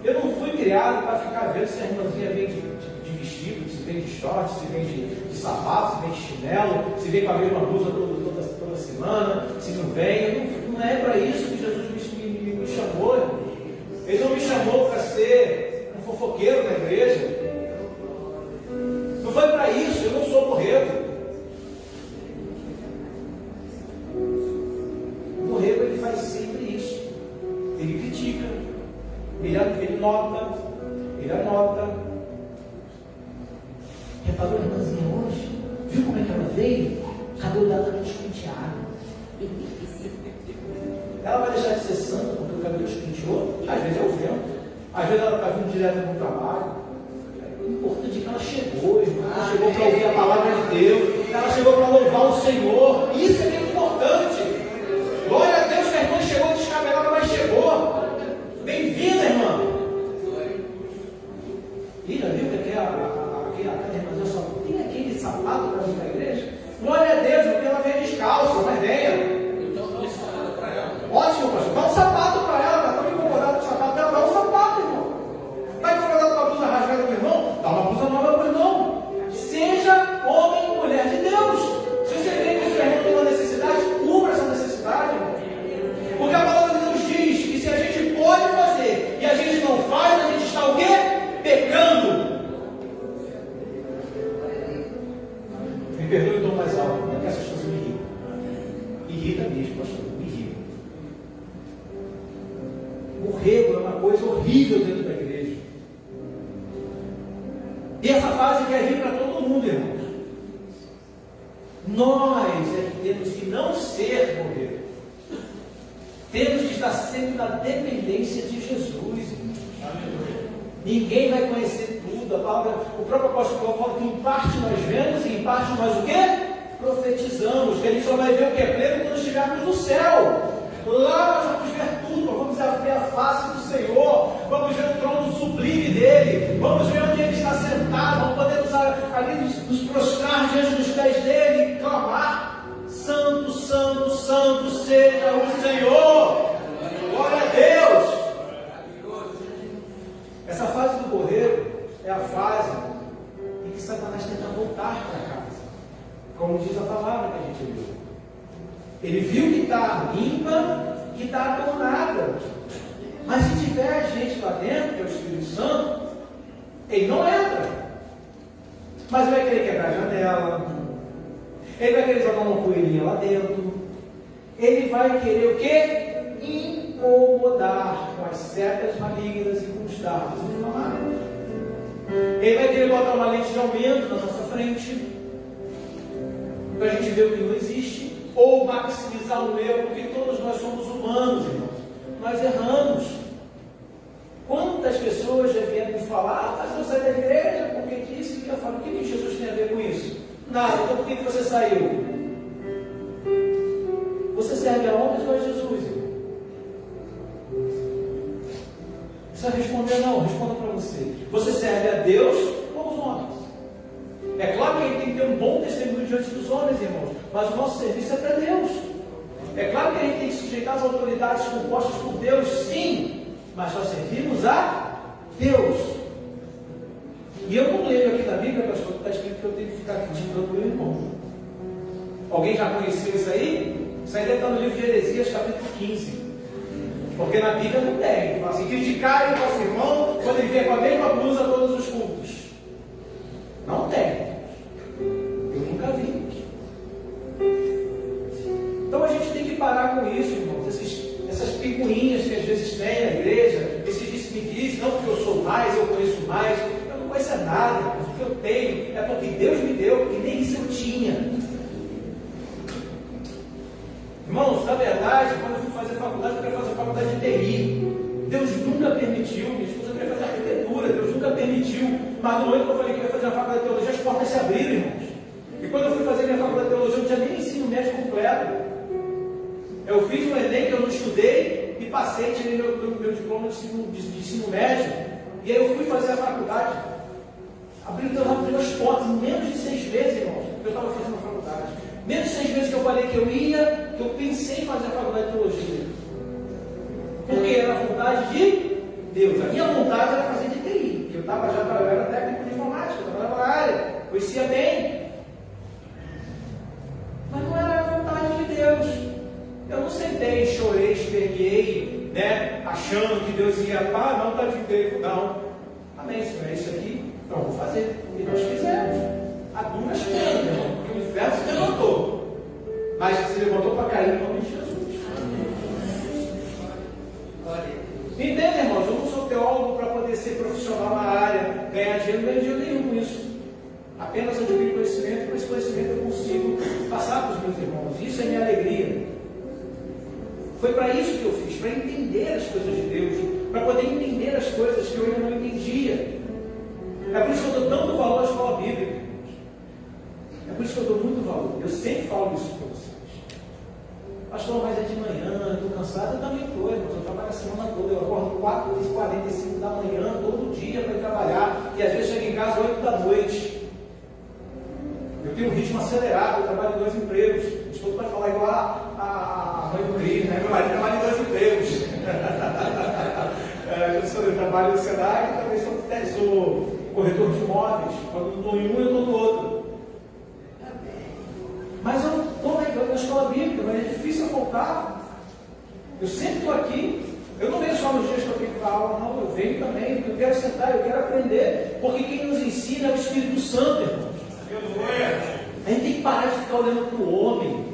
Eu não fui criado para ficar vendo se a irmãzinha vem de vestido, se vem de short, se vem de sapato, se vem de chinelo, se vem com a mesma blusa toda semana, se não vem. Não é para isso que Jesus me chamou. Irmão. Ele não me chamou para ser um fofoqueiro da igreja. Não foi para isso, eu não sou borrego. O borrego, ele faz sempre isso. Ele critica, ele nota, ele anota. Reparou a irmãzinha hoje? Viu como é que ela veio? Cadê o cabelo despenteado? Ela vai deixar de ser santa porque o cabelo despenteou? Às vezes é o vento. Às vezes ela está vindo direto do trabalho. O importante é que ela chegou, irmão. Ela chegou para ouvir a palavra de Deus. Ela chegou para louvar o Senhor. Isso é que é importante. Glória a Deus que a irmã chegou descabelada, mas chegou. Bem-vinda, irmã. E já viu que aquela irmã só tem aquele sapato para vir para a igreja? Glória a Deus, porque ela veio descalça, mas venha. Ótimo, pastor. Dá um sapato para ela. Está tão incomodado com o sapato dela. Dá um sapato, irmão. Está incomodado com a blusa rasgada do irmão? Dá uma blusa nova para o irmão. Seja homem ou mulher de Deus. Se você vê que o seu irmão tem uma necessidade, cubra essa necessidade, irmão. Porque a palavra de Deus diz que se a gente pode fazer e a gente não faz, a gente está o quê? Pecando. Me perdoe o tom mais alto, porque essas coisas me irritam. Irrita mesmo, pastor. Borrego é uma coisa horrível dentro da igreja. E essa fase quer vir para todo mundo, irmãos. Nós é que temos que não ser borrego. Temos que estar sempre na dependência de Jesus, irmãos. Ninguém vai conhecer tudo. A palavra, o próprio apóstolo Paulo fala que em parte nós vemos e em parte nós o quê? Profetizamos. Que a gente só vai ver o que é pleno quando estivermos no céu. Lá nós vamos ver tudo, vamos ver a face do Senhor, vamos ver o trono sublime dele, vamos ver onde ele está sentado, vamos poder ali nos prostrar diante dos pés dele e clamar: Santo, Santo, Santo seja o Senhor. Glória a Deus. Essa fase do borrego é a fase em que Satanás tenta voltar para casa, como diz a palavra que a gente viu. Ele viu que está limpa, que está adornada. Mas se tiver gente lá dentro, que é o Espírito Santo, ele não entra. Mas vai querer quebrar a janela. Ele vai querer jogar uma poeirinha lá dentro. Ele vai querer o quê? Incomodar com as setas malignas e com os dardos inflamados. Ele vai querer botar uma lente de aumento na nossa frente, para a gente ver o que não existe. Ou maximizar o erro, porque todos nós somos humanos, irmãos. Nós erramos. Quantas pessoas já vieram me falar: mas eu saí da igreja porque disse que ia falar. O que Jesus tem a ver com isso? Nada. Então por que você saiu? Você serve a homens ou a Jesus, irmão? Não precisa responder, não. Responda para você. Você serve a Deus ou aos homens? É claro que a gente tem que ter um bom testemunho diante dos homens, irmãos, mas o nosso serviço é para Deus. É claro que a gente tem que sujeitar as autoridades compostas por Deus, sim, mas nós servimos a Deus. E eu não leio aqui na Bíblia, pastor, que está escrito que eu tenho que ficar criticando o meu irmão. Alguém já conheceu isso aí? Isso aí deve estar no livro de Jeremias, capítulo 15. Porque na Bíblia não tem. Fala assim, criticarem o nosso irmão quando ele vier com a mesma blusa a todos os cultos. Não tem. Eu nunca vi. Então a gente tem que parar com isso, irmãos. Essas picuinhas que às vezes tem na igreja, esse disse-me-disse, não porque eu sou mais, eu conheço mais. Eu não conheço nada, mas o que eu tenho é porque Deus me deu, porque nem isso eu tinha. Irmãos, na verdade, quando eu fui fazer faculdade, eu queria fazer faculdade de TI. Deus nunca permitiu, minha esposa queria fazer arquitetura, Deus nunca permitiu. Mas no momento que eu falei que eu ia fazer a faculdade de teologia, as portas se abriram, irmãos. E quando eu fui fazer minha faculdade de teologia, eu não tinha nem ensino médio completo. Eu fiz um Enem que eu não estudei e passei, tirei meu diploma de ensino médio. E aí eu fui fazer a faculdade. Abriu as portas em menos de 6 meses, irmãos, eu estava fazendo a faculdade. Menos de 6 meses que eu falei que eu ia, que eu pensei em fazer a faculdade de teologia. Porque era a vontade de Deus. A minha vontade era fazer de TI. Eu era técnico de informática, eu trabalhava na área, conhecia bem. Mas não era a vontade de Deus. Eu não sentei, chorei, esperneei, né? Achando que Deus ia, não está de tempo, não. Amém, Senhor, é isso aqui? Então vou fazer. E nós fizemos. A duras penas, irmão, porque o inferno se levantou. Mas se levantou para cair em nome de Jesus. Entende, irmãos? Eu não sou teólogo para poder ser profissional na área, ganhar dinheiro, não ganho dinheiro nenhum com isso. Apenas adquirir conhecimento, e com esse conhecimento eu consigo passar para os meus irmãos. Isso é minha alegria. Foi para isso que eu fiz, para entender as coisas de Deus, para poder entender as coisas que eu ainda não entendia. É por isso que eu dou tanto valor à escola bíblica. É por isso que eu dou muito valor. Eu sempre falo isso para vocês. Pastor, mas é de manhã, estou cansado. Eu também estou, irmãos. Eu trabalho a semana toda. Eu acordo 4h45 da manhã, todo dia para ir trabalhar. E às vezes chego em casa 8 da noite. Eu tenho um ritmo acelerado, eu trabalho em 2 empregos. Estou para falar igual a mãe do Cris, né? Meu marido trabalha em 2 empregos. Eu trabalho no Senai e também sou corretor de imóveis. Quando estou em um, eu estou no outro. Mas eu estou na escola bíblica, mas é difícil eu faltar. Eu sempre estou aqui. Eu não venho só nos dias que eu tenho que dar aula, não. Eu venho também, porque eu quero sentar, eu quero aprender. Porque quem nos ensina é o Espírito Santo, irmãos. A gente tem que parar de ficar olhando para o homem,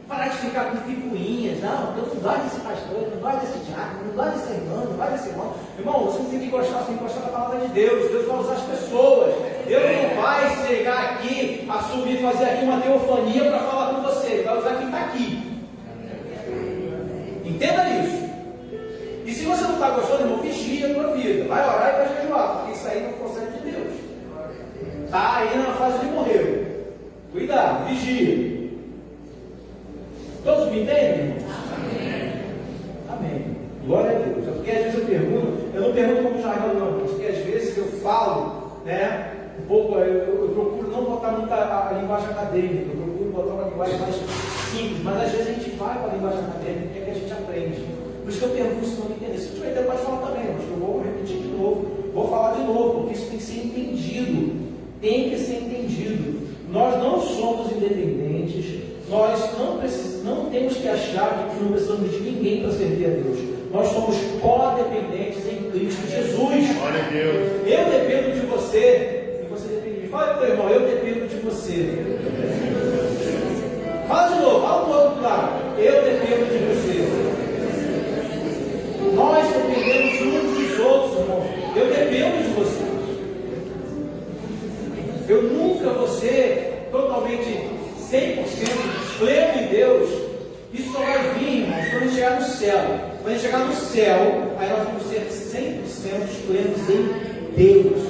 parar de ficar com picuinhas. Não, eu não gosto desse pastor, eu não gosto desse diácono, não gosto desse irmão, não gosto desse irmão. Irmão, você não tem que gostar, você tem que gostar da palavra de Deus. Deus vai usar as pessoas. Deus não vai chegar aqui, assumir, fazer aqui uma teofania para falar com você. Ele vai usar quem está aqui. Entenda isso. E se você não está gostando, irmão, vigia a tua vida. Vai orar e vai jejuar, porque isso aí não consegue de Deus. Está aí na fase de morrer. Cuidado, vigia. Todos me entendem, irmãos? Amém. Amém. Glória a Deus. Porque às vezes eu não pergunto como Israel, não, porque às vezes eu falo, né? Um pouco, eu procuro não botar muita a linguagem acadêmica, eu procuro botar uma linguagem mais simples, mas às vezes a gente vai para a linguagem acadêmica, que é que a gente aprende. Por isso que eu pergunto se não me entender. Se tiver tempo, pode falar também, mas eu vou repetir de novo, vou falar de novo, porque isso tem que ser entendido. Tem que ser entendido. Nós não somos independentes, nós não temos que achar que não precisamos de ninguém para servir a Deus. Nós somos codependentes em Cristo Jesus. Glória a Deus. Eu dependo de você e você depende de mim. Fala para o teu irmão, eu dependo de você. Fala de novo, fala para o outro lado. Eu dependo de você. Nós dependemos uns dos outros, irmão. Eu dependo de você. Eu nunca vou ser totalmente 100% pleno em Deus. Isso só vai vir, irmãos, quando a gente chegar no céu. Quando a gente chegar no céu, aí nós vamos ser 100% plenos em Deus.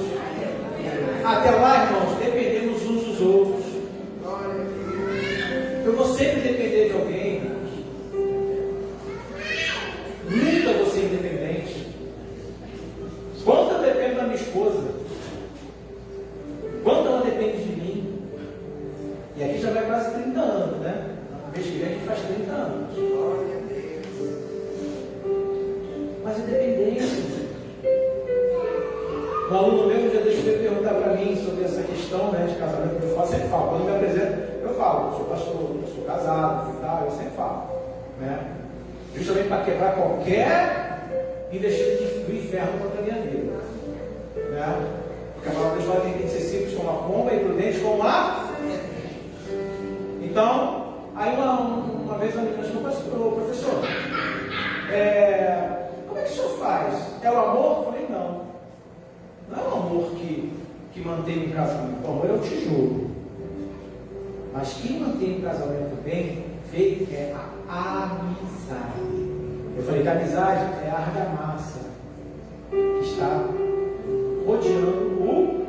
Até lá, irmãos, dependemos uns dos outros. Eu vou sempre depender de alguém, irmãos. Nunca vou ser independente. Quanto eu dependo da minha esposa? Quanto ela depende de mim? E aqui já vai quase 30 anos, né? Mês que vem a gente faz 30 anos. Mas independência. Um aluno meu um dia deixou de perguntar para mim sobre essa questão, né, de casamento. Eu sempre falo, quando eu me apresento, Eu falo, eu sou pastor, eu sou casado e tal, eu sempre falo, né? Justamente para quebrar qualquer investida do inferno contra a minha vida, né? Porque a palavra de Deus tem que ser simples como a pomba e prudente como a... Então, aí uma vez a menina chegou, professor, como é que o senhor faz? É o amor? Eu falei, não. Não é o amor que mantém o casamento. O amor é o tijolo. Mas quem mantém o casamento bem feito é a amizade. Eu falei que a amizade é a argamassa que está rodeando o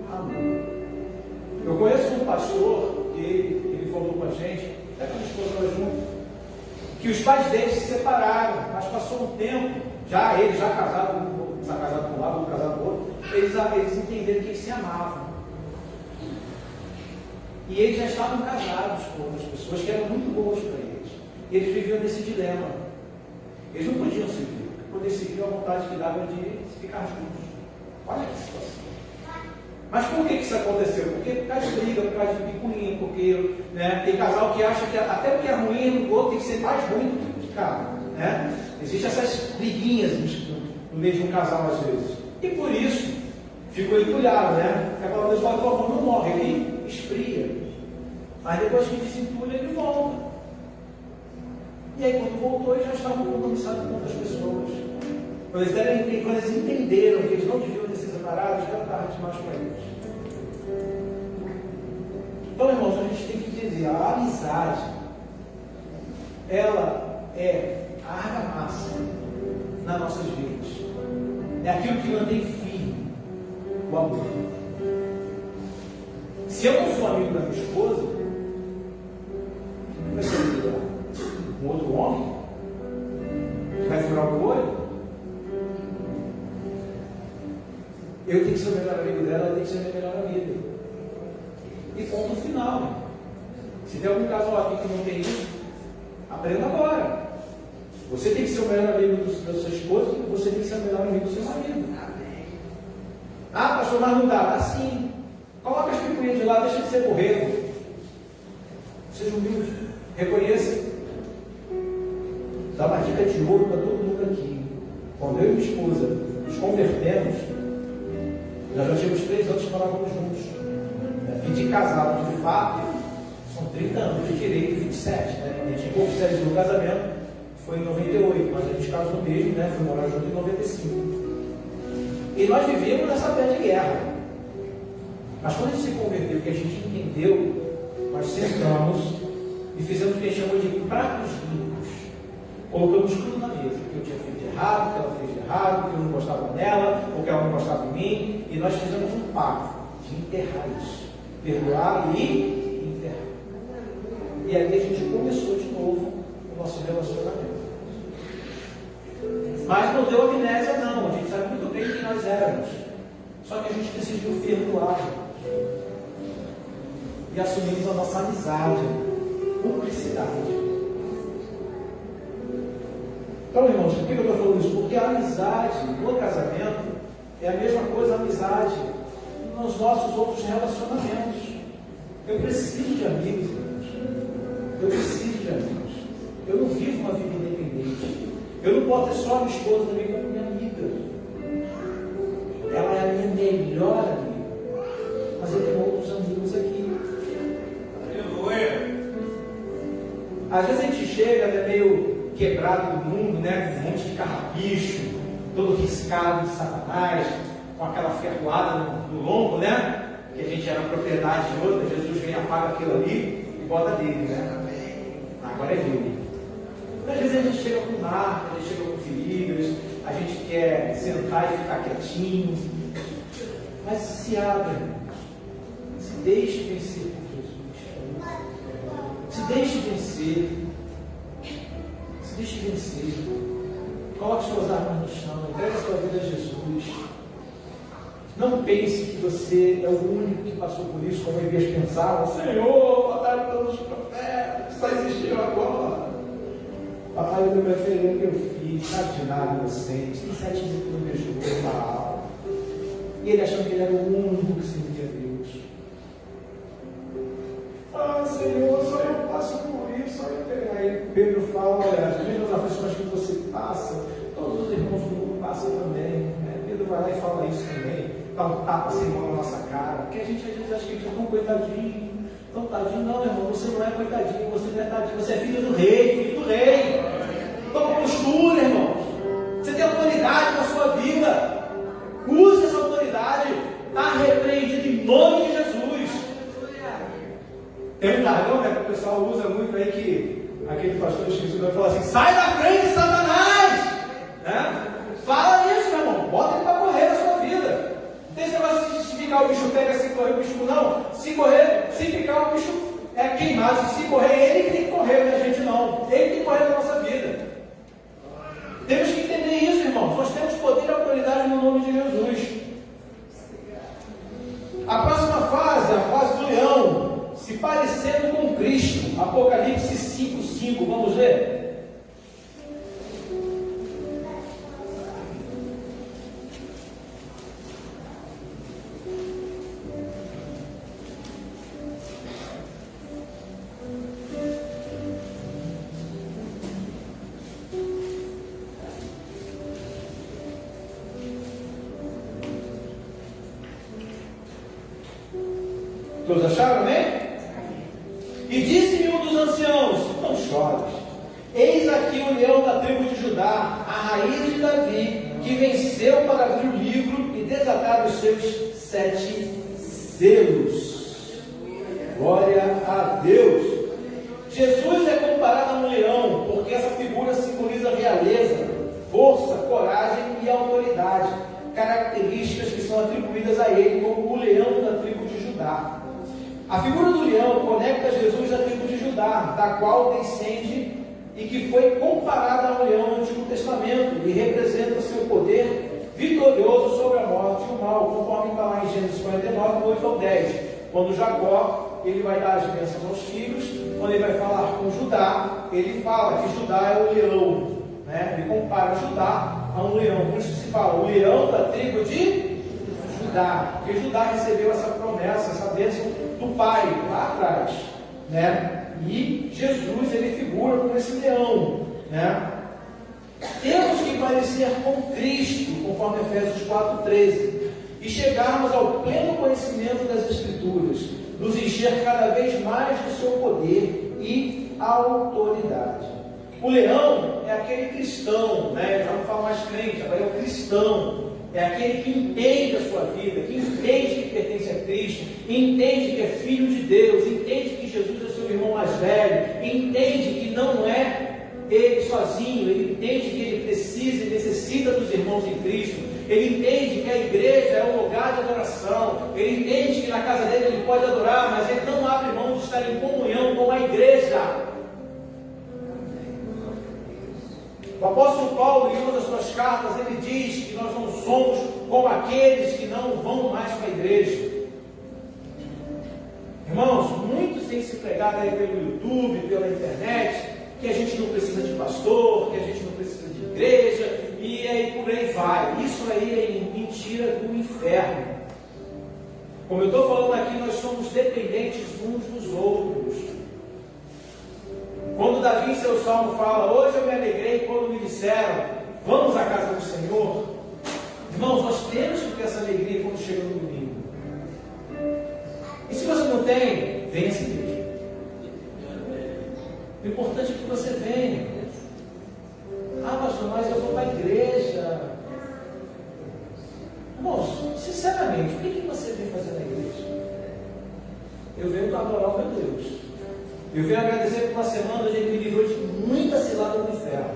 amor. Eu conheço um pastor que ele falou com a gente, até que a minha esposa estava junto, que os pais deles se separaram, mas passou um tempo, ele já casado, um casado com um lado, outro casado com o outro, eles entenderam que eles se amavam. E eles já estavam casados com outras pessoas que eram muito boas para eles. E eles viviam nesse dilema. Eles não podiam se ver. Quando se viu, a vontade que dava de ficar juntos. Olha que situação. Mas por que isso aconteceu? Porque por causa de briga, por causa de picuinha, porque tem casal que acha que até o que é ruim no outro tem que ser mais ruim do que o de cá. Né? Existem essas briguinhas no meio de um casal às vezes. E por isso ficou entulhado, né? A palavra de Deus fala que o amor não morre, ele esfria. Mas depois que ele se entulha, ele volta. E aí quando voltou, eles já estavam compromissados com outras pessoas. Quando eles entenderam que eles não deviam ter se separado, já tarde demais para eles. Então, irmãos, a gente tem que entender, a amizade, ela é a argamassa nas nossas vidas. É aquilo que mantém firme o amor. Se eu não sou amigo da minha esposa, vai ser amigo um outro homem que vai furar o olho. Eu tenho que ser o melhor amigo dela, ela tem que ser a minha melhor amiga. E ponto final. Se tem algum casal aqui que não tem isso, aprenda agora. Você tem que ser o melhor amigo da sua esposa e você tem que ser o melhor amigo do seu marido. Ah, pastor, mas não dá. Assim. Coloca as picuinhas de lado, deixa de ser borrego. Seja humilde. Reconheça. Dá uma dica de ouro para todo mundo aqui. Quando eu e minha esposa nos convertemos, nós já tínhamos 3 anos que morávamos juntos. E de casado, de fato, são 30 anos, de direito 27. Né? A gente oficializou o casamento, foi em 98, mas a gente casou mesmo, né? Foi morar junto em 95. E nós vivíamos nessa pé de guerra. Mas quando a gente se converteu, que a gente entendeu, nós sentamos e fizemos o que a gente chamou de pratos limpos. Colocamos tudo na mesa, o que eu tinha feito de errado, o que ela fez de errado, o que eu não gostava dela, o que ela não gostava de mim, e nós fizemos um pacto de enterrar isso, perdoar e enterrar. E aí a gente começou de novo o nosso relacionamento. Mas não deu amnésia não, a gente sabe muito bem quem nós éramos. Só que a gente decidiu perdoar. E assumimos a nossa amizade, cumplicidade. Então, irmãos, por que eu estou falando isso? Porque a amizade no casamento é a mesma coisa, a amizade nos nossos outros relacionamentos. Eu preciso de amigos, irmãos. Eu preciso de amigos. Eu não vivo uma vida independente. Eu não posso ter só a minha esposa também como minha amiga. Ela é a minha melhor amiga. Mas eu tenho outros amigos aqui. Às vezes a gente chega, meio quebrado do mundo, né? Com um monte de carrapicho, todo riscado de Satanás, com aquela ferroada no lombo, né? Que a gente era propriedade de outra. Jesus vem, apaga aquilo ali e bota dele, né? Agora é dele. Às vezes a gente chega com marca, a gente chega com feridas, a gente quer sentar e ficar quietinho. Mas se abre, se deixe vencer por Jesus. Se deixe vencer. Se deixe vencer. Coloque suas armas no chão, entregue a sua vida a Jesus. Não pense que você é o único que passou por isso, como Elias pensava. Senhor, mataram todos os profetas, só existiram agora. Papai, eu me referi ao que eu fiz, sabe de nada, inocente, tem 7 anos que não beijou Baal. E ele achou que ele era o único que servia a Deus. Ah, Senhor. passem a mão na nossa cara, porque a gente às vezes acha que a gente é tão coitadinho, tão tadinho. Não, irmão, você não é coitadinho, você não é tadinho, você é filho do rei. Toma postura, irmãos. Você tem autoridade na sua vida. Use essa autoridade. Está repreendido em nome de Jesus. Tem um jargão, né, que o pessoal usa muito aí, que aquele pastor esquecido vai falar assim: sai da frente, Satanás! Né? Fala isso, meu irmão. Bota ele para correr na sua vida. Não tem esse negócio de ficar o bicho pega, se correr o bicho não. Se correr, se ficar o bicho é queimado. Se correr, ele que tem que correr, né, gente? Não. Ele tem que correr na nossa vida. Temos que entender isso, irmãos. Nós temos poder e autoridade no nome de Jesus. A próxima fase, a fase do leão, se parecendo com Cristo. Apocalipse 5:5. Vamos ver? Todos acharam, né? E disse-me um dos anciãos: não chores, eis aqui o leão da tribo de Judá, a raiz de Davi, que venceu para abrir o livro e desatar os seus 7 selos. Glória a Deus. Jesus é comparado a um leão, porque essa figura simboliza realeza, força, coragem e autoridade, características que são atribuídas a ele como o leão da tribo de Judá. A figura do leão conecta Jesus à tribo de Judá, da qual descende e que foi comparada ao leão no Antigo Testamento e representa o seu poder vitorioso sobre a morte e o mal, conforme está lá em Gênesis 49, 8 ao 10. Quando Jacó ele vai dar as bênçãos aos filhos, quando ele vai falar com Judá, ele fala que Judá é o leão, né? Ele compara Judá a um leão, por isso se fala o leão da tribo de Judá, porque Judá recebeu essa promessa, essa bênção do pai lá atrás, né? E Jesus ele figura como esse leão, né? Temos que parecer com Cristo, conforme Efésios 4:13, e chegarmos ao pleno conhecimento das Escrituras, nos encher cada vez mais do seu poder e autoridade. O leão é aquele cristão, né? Já não falo mais crente, agora é o cristão. É aquele que entende a sua vida, que entende que pertence a Cristo, entende que é filho de Deus, entende que Jesus é seu irmão mais velho, entende que não é ele sozinho, ele entende que ele precisa e necessita dos irmãos em Cristo, ele entende que a igreja é um lugar de adoração, ele entende que na casa dele ele pode adorar, mas ele não abre mão de estar em comunhão com a igreja. O apóstolo Paulo, em uma das suas cartas, ele diz que nós não somos como aqueles que não vão mais para a igreja. Irmãos, muitos têm se pregado aí pelo YouTube, pela internet, que a gente não precisa de pastor, que a gente não precisa de igreja, e aí por aí vai. Isso aí é mentira do inferno. Como eu estou falando aqui, nós somos dependentes uns dos outros. Quando Davi em seu salmo fala: hoje eu me alegrei quando me disseram, vamos à casa do Senhor. Irmãos, nós temos que ter essa alegria quando chega no domingo. E se você não tem, venha se mesmo. O importante é que você venha. Ah, pastor, mas eu vou para a igreja. Irmãos, sinceramente, o que você vem fazer na igreja? Eu venho para adorar o meu Deus. Eu venho agradecer por uma semana onde Ele me livrou de muita cilada no inferno.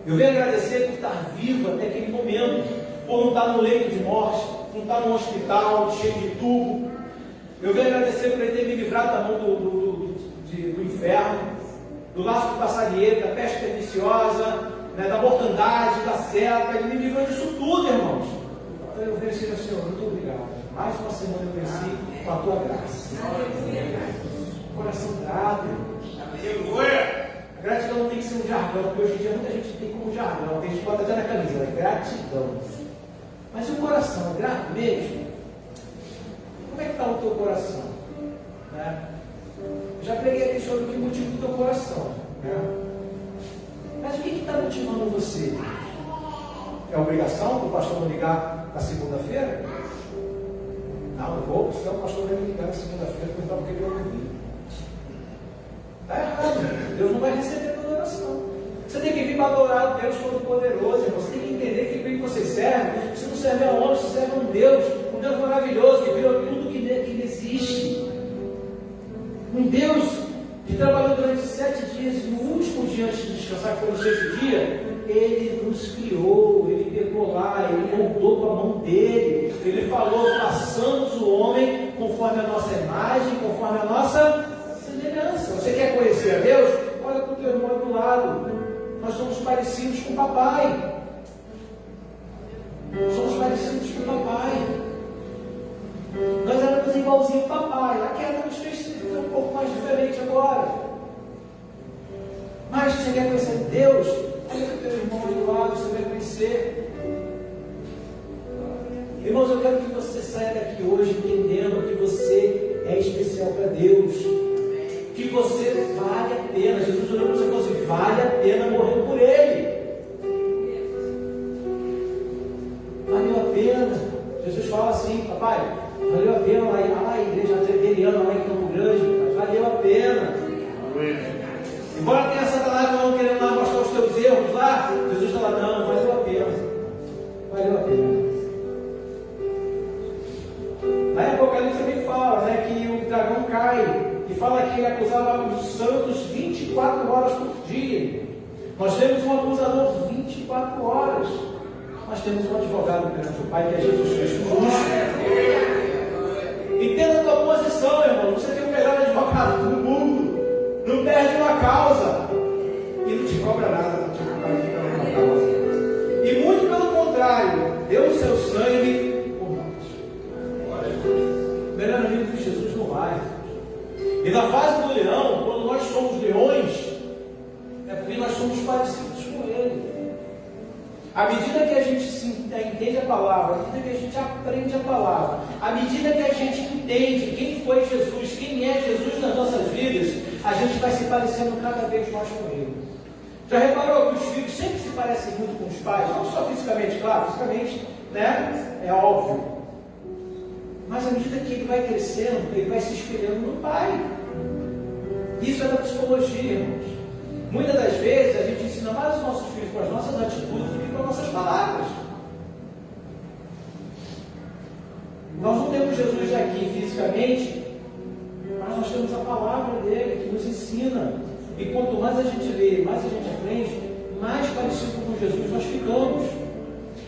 Eu venho agradecer por estar vivo até aquele momento, por não estar no leito de morte, por não estar num hospital cheio de tubo. Eu venho agradecer por Ele ter me livrado da mão do inferno, do laço do passarinheiro, da peste perniciosa, né, da mortandade, da seta. Ele me livrou disso tudo, irmãos. Então eu venho dizer ao Senhor: muito obrigado. Mais uma semana eu venci com a Tua graça. Coração grato. A gratidão não tem que ser um jargão, porque hoje em dia muita gente tem como jargão, tem gente que bota até na camisa, né? Gratidão. Mas e o coração, é grato mesmo? Como é que está o teu coração? Né? Eu já preguei aqui sobre o que motiva o teu coração. Né? Mas o que está motivando você? É obrigação do pastor não ligar na segunda-feira? Não vou, senão o pastor vai me ligar na segunda-feira e perguntar por que eu não vim. Está errado. Deus não vai receber a tua adoração. Você tem que vir para adorar a Deus Todo-Poderoso. Você tem que entender que quem você serve, você não serve a homem, você serve a um Deus maravilhoso, que virou tudo que existe. Um Deus que trabalhou durante 7 dias, e no último dia antes de descansar, que foi no 6º dia, Ele nos criou, Ele pegou lá, Ele moldou com a mão dele, Ele falou, façamos o homem conforme a nossa imagem, conforme a nossa semelhança. Você quer conhecer a Deus? Olha para o teu irmão do lado. Nós somos parecidos com o papai. Somos parecidos com o papai. Nós éramos igualzinho ao papai. A queda nos fez ser um pouco mais diferente agora. Mas se você quer conhecer Deus, olha para o teu irmão do lado, você vai conhecer. Irmãos, eu quero que você saia daqui hoje entendendo que você é especial para Deus, que você vale a pena. Jesus olhou para você e falou assim: vale a pena morrer por Ele. Valeu a pena. Jesus fala assim: papai, valeu a pena lá a igreja aderiana lá em Campo Grande, mas valeu a pena. Embora tenha Satanás não querendo lá mostrar os teus erros lá, Jesus fala: não, valeu a pena. Valeu a pena. Lá em Apocalipse também fala, né, que o dragão cai, e fala que ele acusava os santos 24 horas por dia. Nós temos um acusador 24 horas. Nós temos um advogado perante o Pai, que é Jesus Cristo justo. Entenda a tua posição, irmão. Você tem o melhor advogado do mundo. Não perde uma causa. E não te cobra nada para te acompanhar uma causa. E muito pelo contrário, deu o seu sangue por nós. Melhor amigo que Jesus não vai. E na fase do leão, quando nós somos leões, é porque nós somos parecidos com ele. À medida que a gente entende a palavra, à medida que a gente aprende a palavra, à medida que a gente entende quem foi Jesus, quem é Jesus nas nossas vidas, a gente vai se parecendo cada vez mais com ele. Já reparou que os filhos sempre se parecem muito com os pais? Não só fisicamente, claro, fisicamente, né? É óbvio. Mas à medida que ele vai crescendo, ele vai se espelhando no pai. Isso é da psicologia, irmãos. Muitas das vezes a gente ensina mais os nossos filhos com as nossas atitudes do que com as nossas palavras. Nós não temos Jesus aqui fisicamente, mas nós temos a palavra dele que nos ensina. E quanto mais a gente lê, mais a gente aprende, mais parecido com Jesus nós ficamos.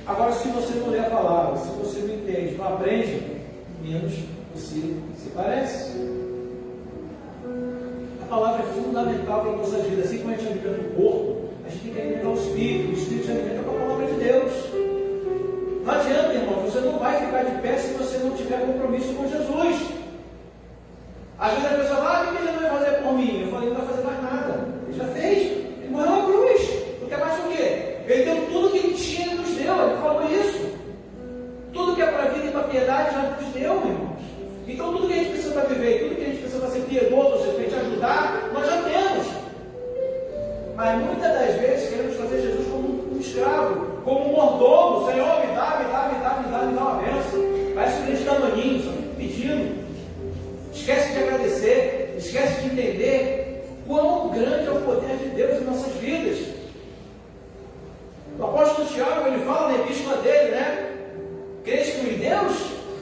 Agora, se você não lê a palavra, se você não entende, não aprende, menos você se parece. A palavra é fundamental para a nossa vida. Assim como a gente alimenta o corpo, a gente tem que alimentar o Espírito. O Espírito se alimenta com a palavra de Deus. Não adianta, irmão, você não vai ficar de pé se você não tiver compromisso com Jesus. Às vezes a pessoa fala: o que Jesus vai fazer por mim? Eu falei: não vai fazer mais nada. Ele já fez. Ele morreu na cruz. Não quer mais o quê? Ele deu tudo que ele tinha e nos deu. Ele falou isso. Tudo que é para a vida e para a piedade já nos deu, irmãos. Então tudo que a gente precisa para viver, tudo que a gente precisa para ser piedoso, ou seja, para a gente ajudar, nós já temos. Mas muitas das vezes queremos fazer Jesus como um escravo, como um mordomo. Senhor, me dá uma bênção. Parece um grande danoninho, só fica pedindo. Esquece de agradecer, esquece de entender quão grande é o poder de Deus em nossas vidas. O apóstolo Tiago, ele fala na epístola dele, né? Crês que em Deus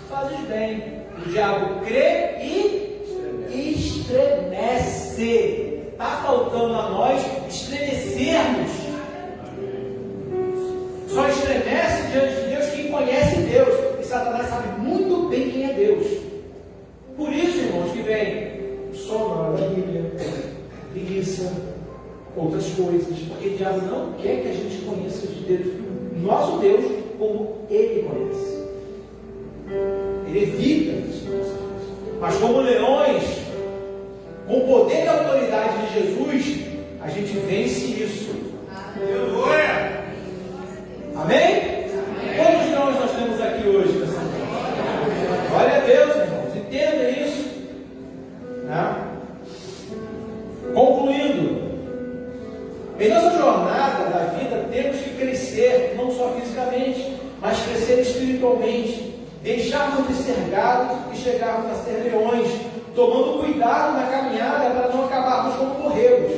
fazes bem. O diabo crê e estremece. Está faltando a nós estremecermos. Só estremece diante de Deus quem conhece Deus. E Satanás sabe muito bem quem é Deus. Por isso, irmãos, que vem sono na hora da Bíblia, preguiça, outras coisas. Porque o diabo não quer que a gente conheça de Deus, nosso Deus, como Ele conhece. Ele evita isso. Mas como leões, com o poder e autoridade de Jesus, a gente vence isso. Aleluia! Amém? Quantos leões nós temos aqui hoje? Glória a Deus, irmãos. Entenda isso. Né? Concluindo, em nossa jornada da vida temos que crescer, não só fisicamente, mas crescer espiritualmente. deixarmos de ser gados e chegarmos a ser leões, tomando cuidado na caminhada para não acabarmos como borregos,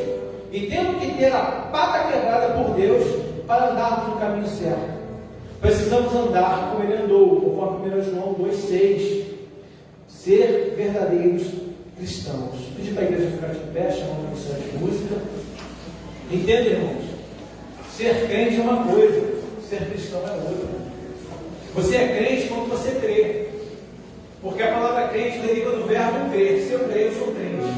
e tendo que ter a pata quebrada por Deus para andarmos no caminho certo. Precisamos andar como Ele andou, conforme 1 João 2,6, ser verdadeiros cristãos. Pedir para a igreja ficar de pé, chamar uma missão de música. Entenda, irmãos? Ser crente é uma coisa, ser cristão é outra. Você é crente quando você crê, porque a palavra crente deriva do verbo crer. Se eu creio, eu sou crente.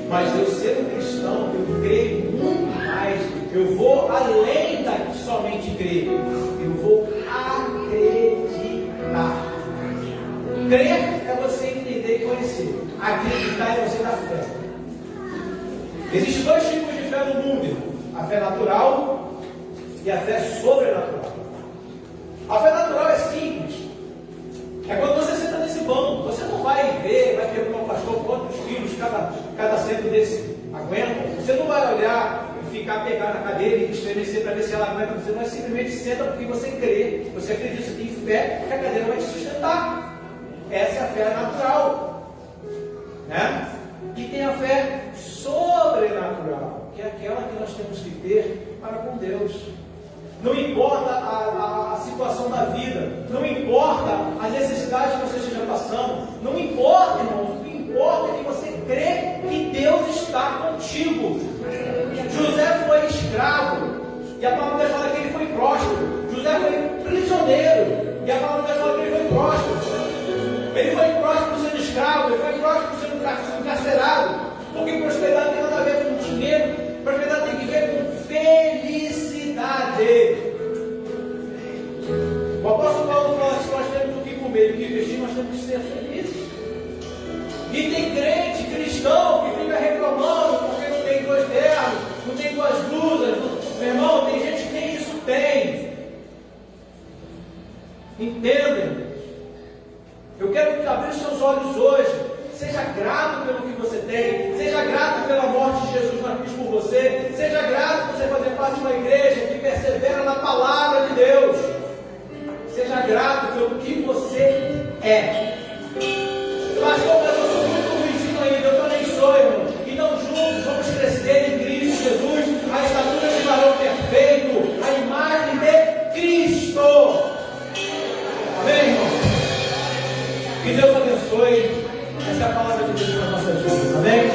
Mas eu sendo cristão, eu creio muito mais. Eu vou além da somente crer. Eu vou acreditar. Crer é você entender e conhecer. Acreditar é você dar fé. Existem dois tipos de fé no mundo, irmão. A fé natural e a fé sobrenatural. A fé natural é simples. É quando você senta nesse banco. Você não vai ver, vai perguntar ao pastor quantos quilos cada centro desse aguenta. Você não vai olhar e ficar pegado na cadeira e estremecer para ver se ela aguenta. Você vai simplesmente senta porque você crê. Você acredita, você tem fé que a cadeira vai te sustentar. Essa é a fé natural. Né? E tem a fé sobrenatural, que é aquela que nós temos que ter para com Deus. Não importa a situação da vida, não importa a necessidade que você esteja passando, não importa, irmão, o que importa é que você crê que Deus está contigo. José foi escravo, e a palavra de Deus fala que ele foi próspero. José foi prisioneiro, e a palavra de Deus fala que ele foi próspero. Ele foi próspero sendo escravo, ele foi próspero sendo encarcerado, porque prosperidade tem nada a ver com dinheiro, prosperidade tem que ver com felicidade. O apóstolo Paulo fala que se nós temos o que comer e o que vestir, nós temos que ser felizes. E tem crente cristão que fica reclamando porque não tem 2 ternos, não tem 2 blusas. Meu irmão, tem gente que nem isso tem. Entendem? Eu quero abrir os seus olhos hoje. Seja grato pelo que você tem. Seja grato pela morte de Jesus na cruz por você. Seja grato por você fazer parte de uma igreja que persevera na palavra de Deus. Seja grato pelo que você é. Pastor, mas eu sou muito ruimzinho ainda. Eu também sou, irmão. Então juntos vamos crescer em Cristo Jesus. A estatura de varão perfeito. A imagem de Cristo. Amém, irmão? Que Deus abençoe. Essa é a palavra de Deus para nossas vidas. Amém?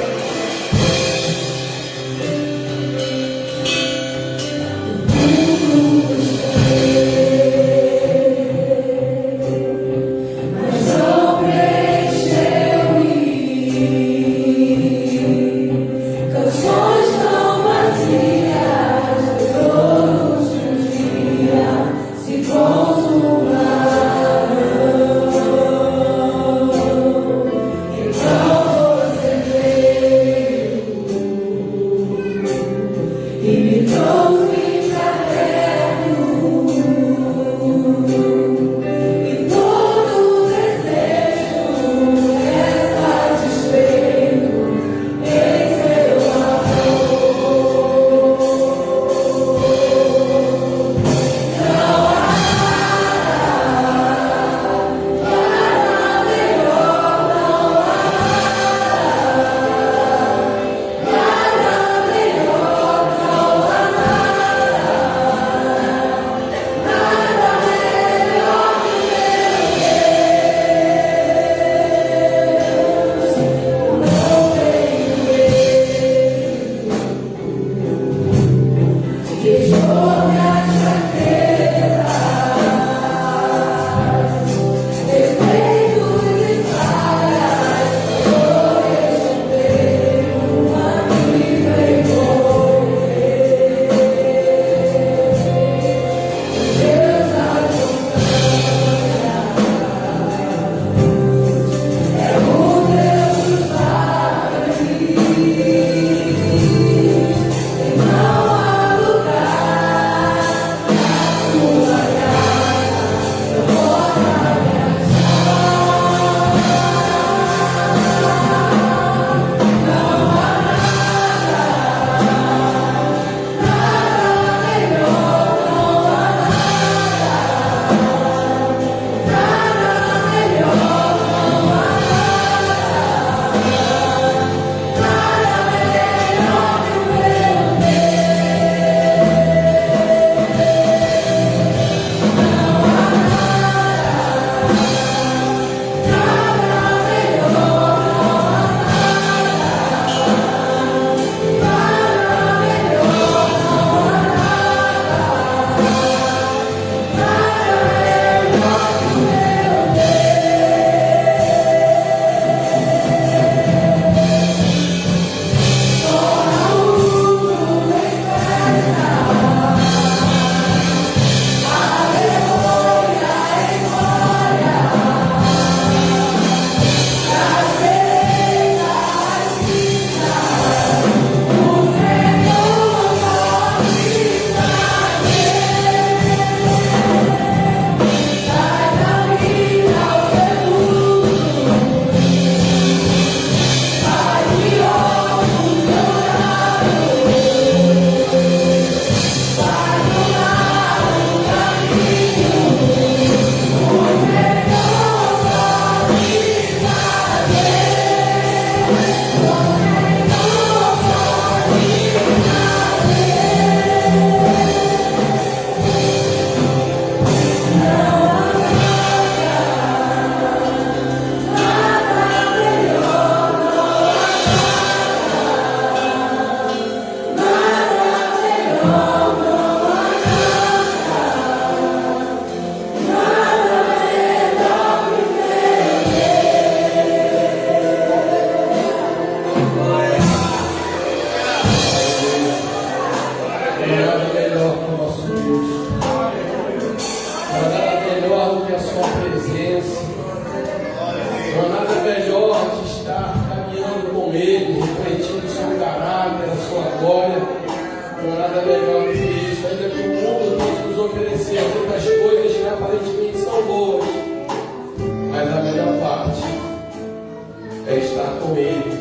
andar com Ele,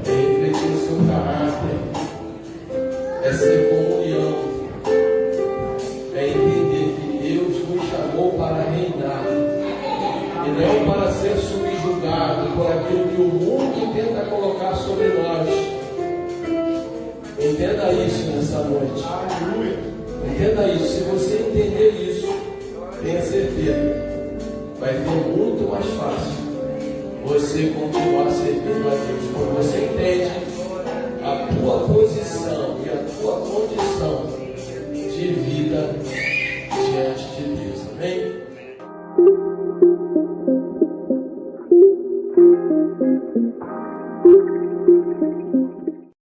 é refletir o seu caráter, é ser comunhão, é entender que Deus nos chamou para reinar e não para ser subjugado por aquilo que o mundo tenta colocar sobre nós. Entenda isso nessa noite. Entenda isso. Se você entender isso, tenha certeza, vai ser muito mais fácil você continuar servindo a Deus, quando você entende a tua posição e a tua condição de vida diante de Deus. Amém?